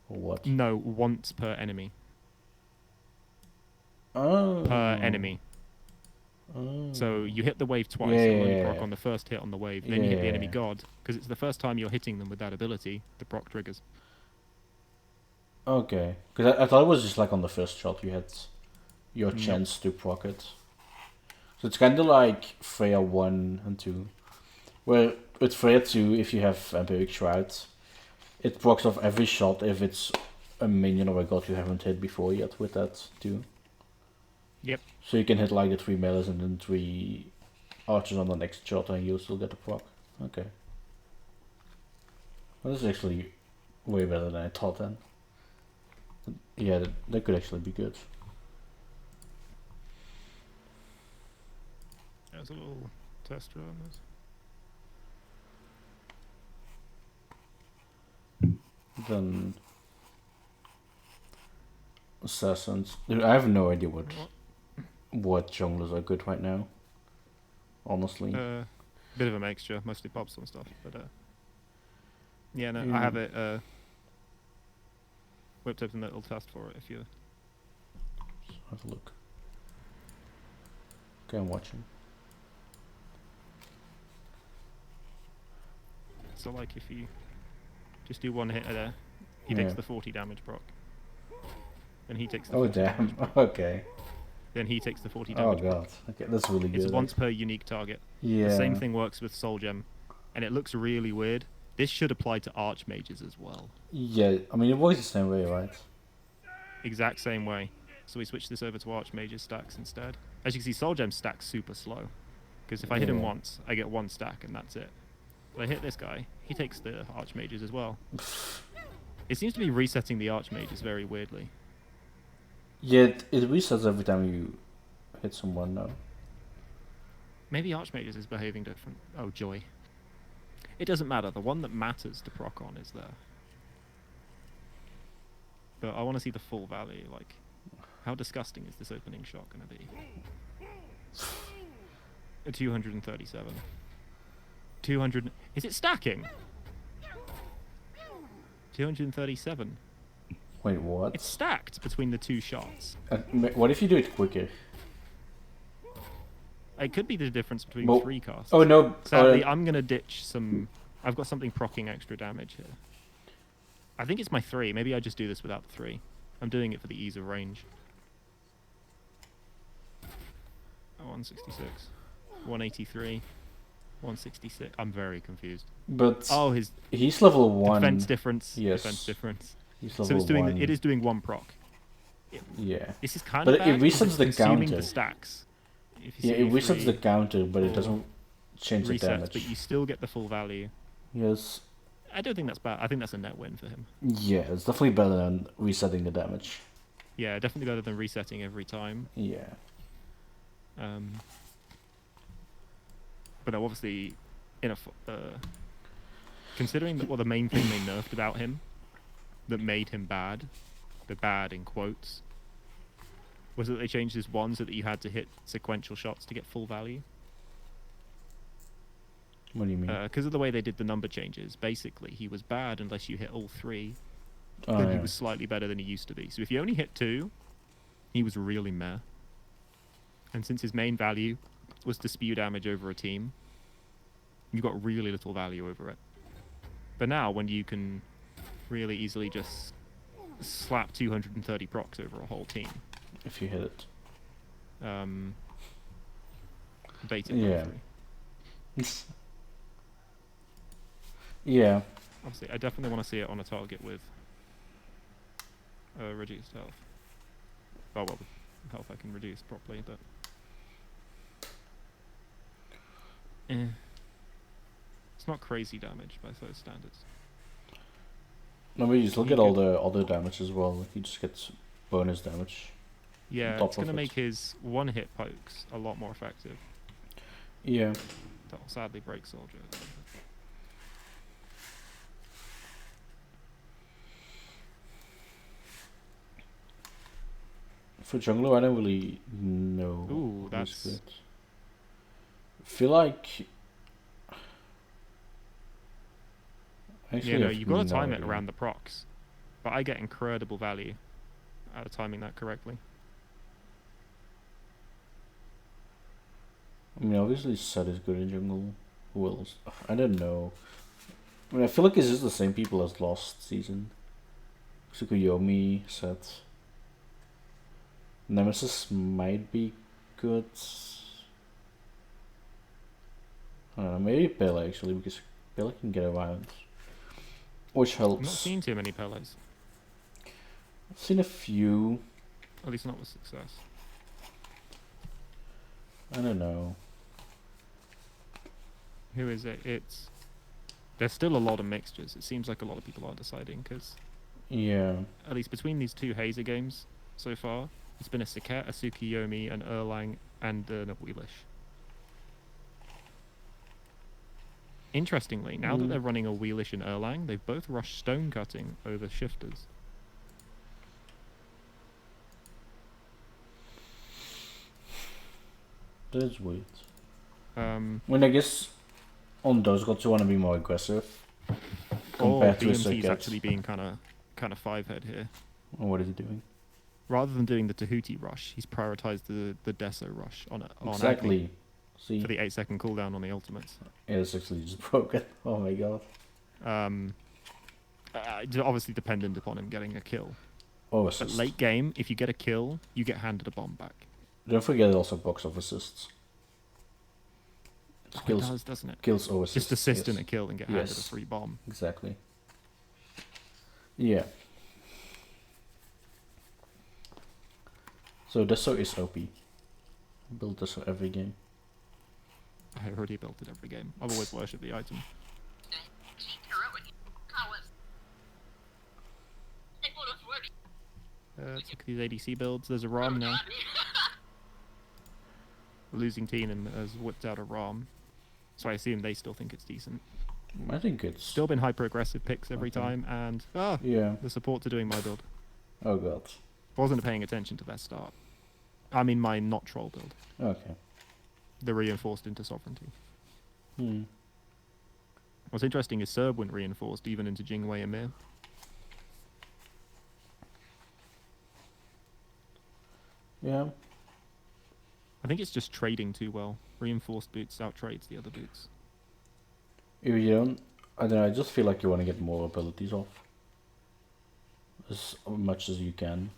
Or what? No, once per enemy. Oh. Per enemy. So you hit the wave twice, Yeah, and only yeah, proc yeah. on the first hit on the wave. Then you hit the enemy Yeah. god, because it's the first time you're hitting them with that ability. The proc triggers. Okay, because I thought it was just like on the first shot you had your Nope. chance to proc it. So it's kind of like Freya 1 and 2. Where with Freya 2, if you have Empiric Shroud, it procs off every shot if it's a minion or a god you haven't hit before yet with that too. Yep. So you can hit like the 3 melees and then 3 archers on the next shot and you'll still get the proc. Okay. Well, this is actually way better than I thought then. Yeah, that could actually be good. There's a little test run. Then assassins. Dude, I have no idea what junglers are good right now. Honestly. Bit of a mixture, mostly pops and stuff, but yeah, no, I Yeah. have it whipped up a little test for it if you. Have a look. Okay, I'm watching. So like if you just do one hit there, he Yeah. takes the 40 damage proc. Then he takes the Oh 40 damage damn. proc. Okay. Then he takes the 40 Oh damage proc. god. Okay, that's really good. It's once per unique target. Yeah. The same thing works with Soul Gem, and it looks really weird. This should apply to Archmages as well. Yeah, I mean it works the same way, right? Exact same way. So we switch this over to Archmages stacks instead. As you can see, Soul Gem stacks super slow. Because if I hit him Yeah. once, I get one stack and that's it. But I hit this guy, he takes the Archmages as well. It seems to be resetting the Archmages very weirdly. Yeah, it resets every time you hit someone now. Maybe Archmages is behaving different. Oh, joy. It doesn't matter. The one that matters to proc on is there. But I want to see the full value. Like, how disgusting is this opening shot going to be? A 237. 200. Is it stacking? 237. Wait, what? It's stacked between the two shots. What if you do it quicker? It could be the difference between Well, three casts. Oh no. Sadly, I'm going to ditch some... I've got something proccing extra damage here. I think it's my 3. Maybe I just do this without the 3. I'm doing it for the ease of range. Oh, 166. 183. 166. I'm very confused. But Oh, his he's level 1. defense difference. Yes. Defense difference. He's So level it's doing 1. it is doing 1 proc. Yeah. This is kind But of it bad because resets it's the consuming counter. the stacks. If you Yeah, see it resets 3 the counter, but it or doesn't change the resets, damage. but you still get the full value. Yes. I don't think that's bad. I think that's a net win for him. Yeah, it's definitely better than resetting the damage. Yeah, definitely better than resetting every time. Yeah. But obviously, in a considering that the main thing they nerfed about him that made him bad, the bad in quotes, was that they changed his one so that you had to hit sequential shots to get full value. What do you mean? Because of the way they did the number changes, basically he was bad unless you hit all 3. Oh, Then he yeah. was slightly better than he used to be. So if you only hit 2, he was really meh. And since his main value was to spew damage over a team, you got really little value over it. But now, when you can really easily just slap 230 procs over a whole team, If you hit it. bait it Yeah. through. Yeah. Obviously, I definitely want to see it on a target with reduced health. Oh, well, with health I can reduce properly, but... It's not crazy damage by those standards. No, but you just look He at all could- the other damages as well. He just gets bonus damage. Yeah, top it's going to of it. make his one-hit pokes a lot more effective. Yeah. That'll sadly break Soldier. For jungler, I don't really know. Ooh, who's that's- good. I feel like. Actually, Yeah, no, I have you've got to no time it idea. around the procs. But I get incredible value out of timing that correctly. I mean, obviously Set is good in jungle. Who else? I don't know. I mean, I feel like it's just the same people as last season. Tsukuyomi, Set. Nemesis might be good. I don't know, maybe Pele actually, because Pele can get around. Which I've not helps. seen too many Peles. I've seen a few. At least not with success. I don't know. Who is it? It's... There's still a lot of mixtures. It seems like a lot of people are deciding, because Yeah. at least between these two Hazer games so far, it's been a Siket, a Tsukuyomi, an Erlang, and an Wheelish. Interestingly, now that Mm. they're running a Wheelish and Erlang, they've both rushed stone cutting over shifters. That is weird. I mean, I guess on those gods you want to be more aggressive. Or Compared to a BMT's Siket. actually being kind of five-head here. Or what is he doing? Rather than doing the Tahuti rush, he's prioritized the Deso rush on Agni Exactly. See? for the 8-second cooldown on the ultimates. Yeah, it's actually just broken. Oh my god. Obviously dependent upon him getting a kill. Oh, But assist. late game, if you get a kill, you get handed a bomb back. Don't forget also box of assists. Oh, it Kills, does, doesn't it? kills or assists. Just assist yes. in a kill and get handed a Yes. free bomb. Exactly. Yeah. So Deso is OP. Build Deso every game. I already built it every game. I've always worshipped the item. Let's look at these ADC builds. There's a Ram now. The losing team has whipped out a Ram. So I assume they still think it's decent. I think it's Still been hyper-aggressive picks every Okay. time, and yeah. the supports are doing my build. Oh god. Wasn't paying attention to their start. I mean my not troll build. Okay. The reinforced into sovereignty. Hmm. What's interesting is Serb went reinforced even into Jingwei Emir. Yeah. I think it's just trading too well. Reinforced boots outtrades the other boots. If you don't, I don't know. I just feel like you want to get more abilities off. As much as you can.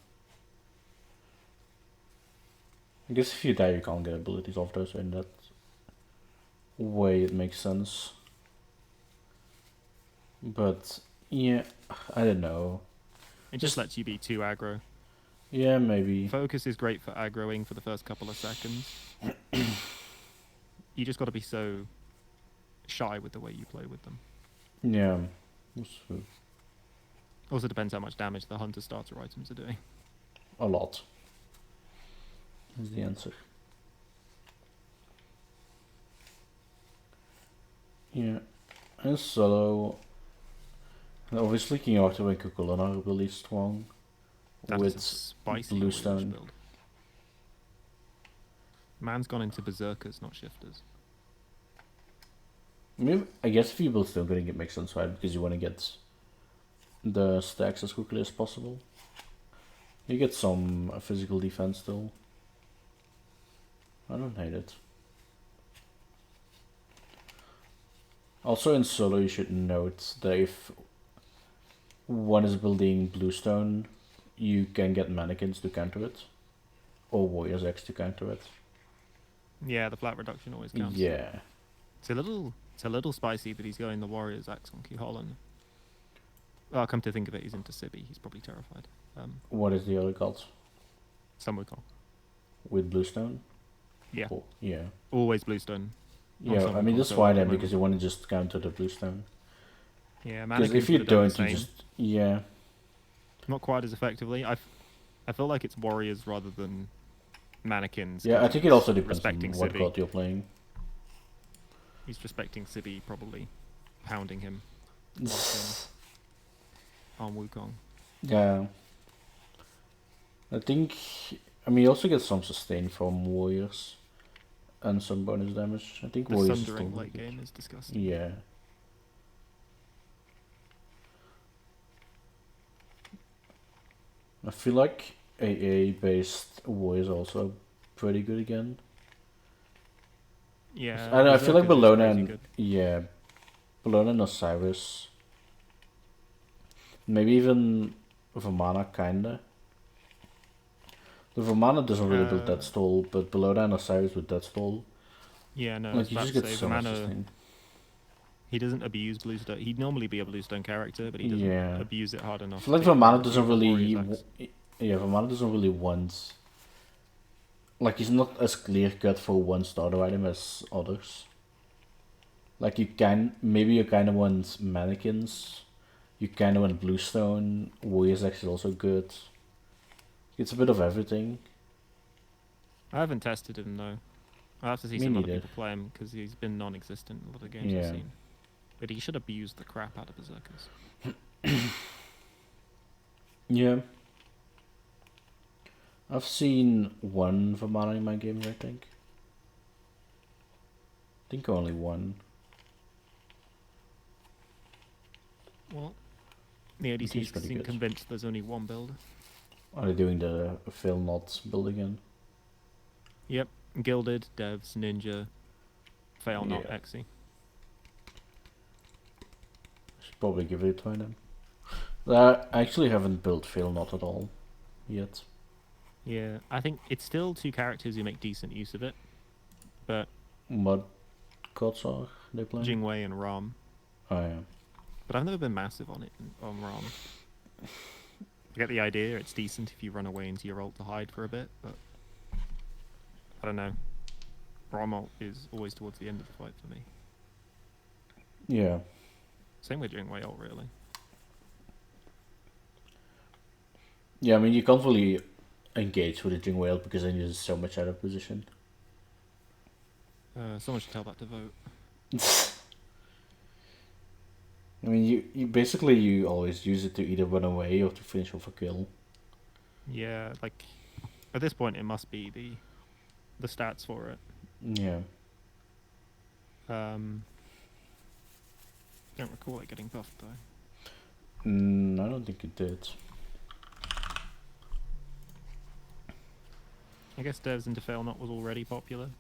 I guess if you die, you can't get abilities off those. In that way, it makes sense. But yeah, I don't know. It just lets you be too aggro. Yeah, maybe. Focus is great for aggroing for the first couple of seconds. You just got to be so shy with the way you play with them. Yeah. That's true. Also depends how much damage the hunter starter items are doing. A lot. Is the answer. Yeah. And solo. And obviously King Arthur and Kukulon are really strong. That is with a spicy blue Wheelish stone. build. Man's gone into berserkers, not shifters. Maybe, I guess if you build still gonna get makes sense, right? Because you want to get the stacks as quickly as possible. You get some physical defense still. I don't hate it. Also in solo you should note that if one is building bluestone, you can get mannequins to counter it. Or Warriors X to counter it. Yeah, the flat reduction always counts. Yeah. It's a little spicy that he's going the Warriors axe on Holland. Well, come to think of it, he's into Sibi. He's probably terrified. What is the other god? Some would call. With bluestone? Yeah, Oh, yeah. always bluestone. Yeah, some I mean would that's also why at the then, moment. because you want to just counter the bluestone. Yeah, Because mannequins if you would have done the don't, you same. just yeah. Not quite as effectively. I feel like it's Warriors rather than mannequins. Yeah, I 'cause think it it's also depends respecting on what Sibi. god you're playing. He's respecting Sibi, probably pounding him on Wukong. Yeah. I think, I mean, you also get some sustain from warriors and some bonus damage. I think The warriors is sundering still late good. game is disgusting. Yeah. I feel like AA based warriors are also pretty good again. Yeah. I don't know, I feel like Berserker's just Bellona crazy and good. yeah, Bellona and Osiris, maybe even Vamana kinda. The Vamana doesn't really build Uh, Deathstall, but Bellona and Osiris with Deathstall, Yeah, no, I was like you about just to get say so much Vamana. sustain. He doesn't abuse Bluestone. He'd normally be a Bluestone character, but he doesn't Yeah. abuse it hard I enough. feel like to get around Vamana a few doesn't of the really, warriors' acts. yeah, Vamana doesn't really want, like he's not as clear cut for one starter item as others. Like maybe you kind of want mannequins, you kind of want Bluestone, Warriors X is also good. It's a bit of everything. I haven't tested him though. I'll have to see Me some other neither. people play him because he's been non-existent in a lot of games Yeah. I've seen. But he should abuse the crap out of Berserkers. Yeah. I've seen one Vamana in my games, I think. I think only one. Well, the He's ADC pretty seem good. convinced there's only one build. Are they doing the Fail Not build again? Yep, Gilded, Devs, Ninja, Fail Not, Yeah. Exy. Should probably give it a try then. I actually haven't built Fail Not at all yet. Yeah, I think it's still two characters who make decent use of it, but What gods are they playing? Jingwei and Ram. Oh yeah. But I've never been massive on it on Ram. I get the idea. It's decent if you run away into your ult to hide for a bit, but I don't know. Ram ult is always towards the end of the fight for me. Yeah. Same with Jingwei ult, really. Yeah, I mean you can't really engage with the Jing Whale because then you're just so much out of position. Someone should tell that to vote. I mean you basically you always use it to either run away or to finish off a kill. Yeah, like at this point it must be the stats for it. Yeah. Don't recall it getting buffed though. I don't think it did. I guess Devs into Fail Not was already popular.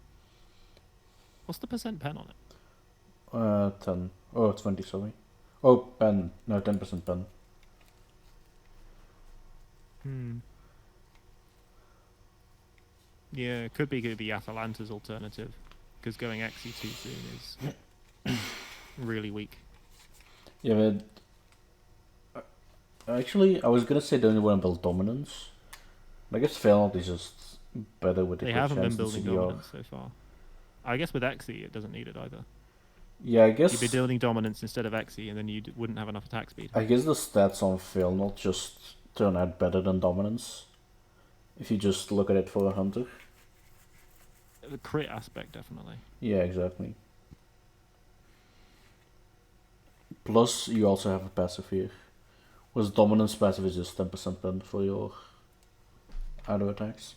What's the percent pen on it? 10. Oh, 20, sorry. Oh, pen. No, 10% pen. Yeah, it could be the Atalanta's alternative, because going Exy too soon is really weak. Yeah, but actually, I was gonna say they only want to build dominance. I guess Failnaught is just better with the They crit haven't been chance than building CDR. dominance so far. I guess with Exy it doesn't need it either. Yeah, I guess. You'd be building dominance instead of Exy, and then you wouldn't have enough attack speed. I guess the stats on Failnaught just turn out better than dominance. If you just look at it for a hunter. The crit aspect, definitely. Yeah, exactly. Plus, you also have a passive here. Whereas dominance passive is just 10% pen for your auto attacks.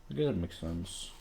I guess that makes sense.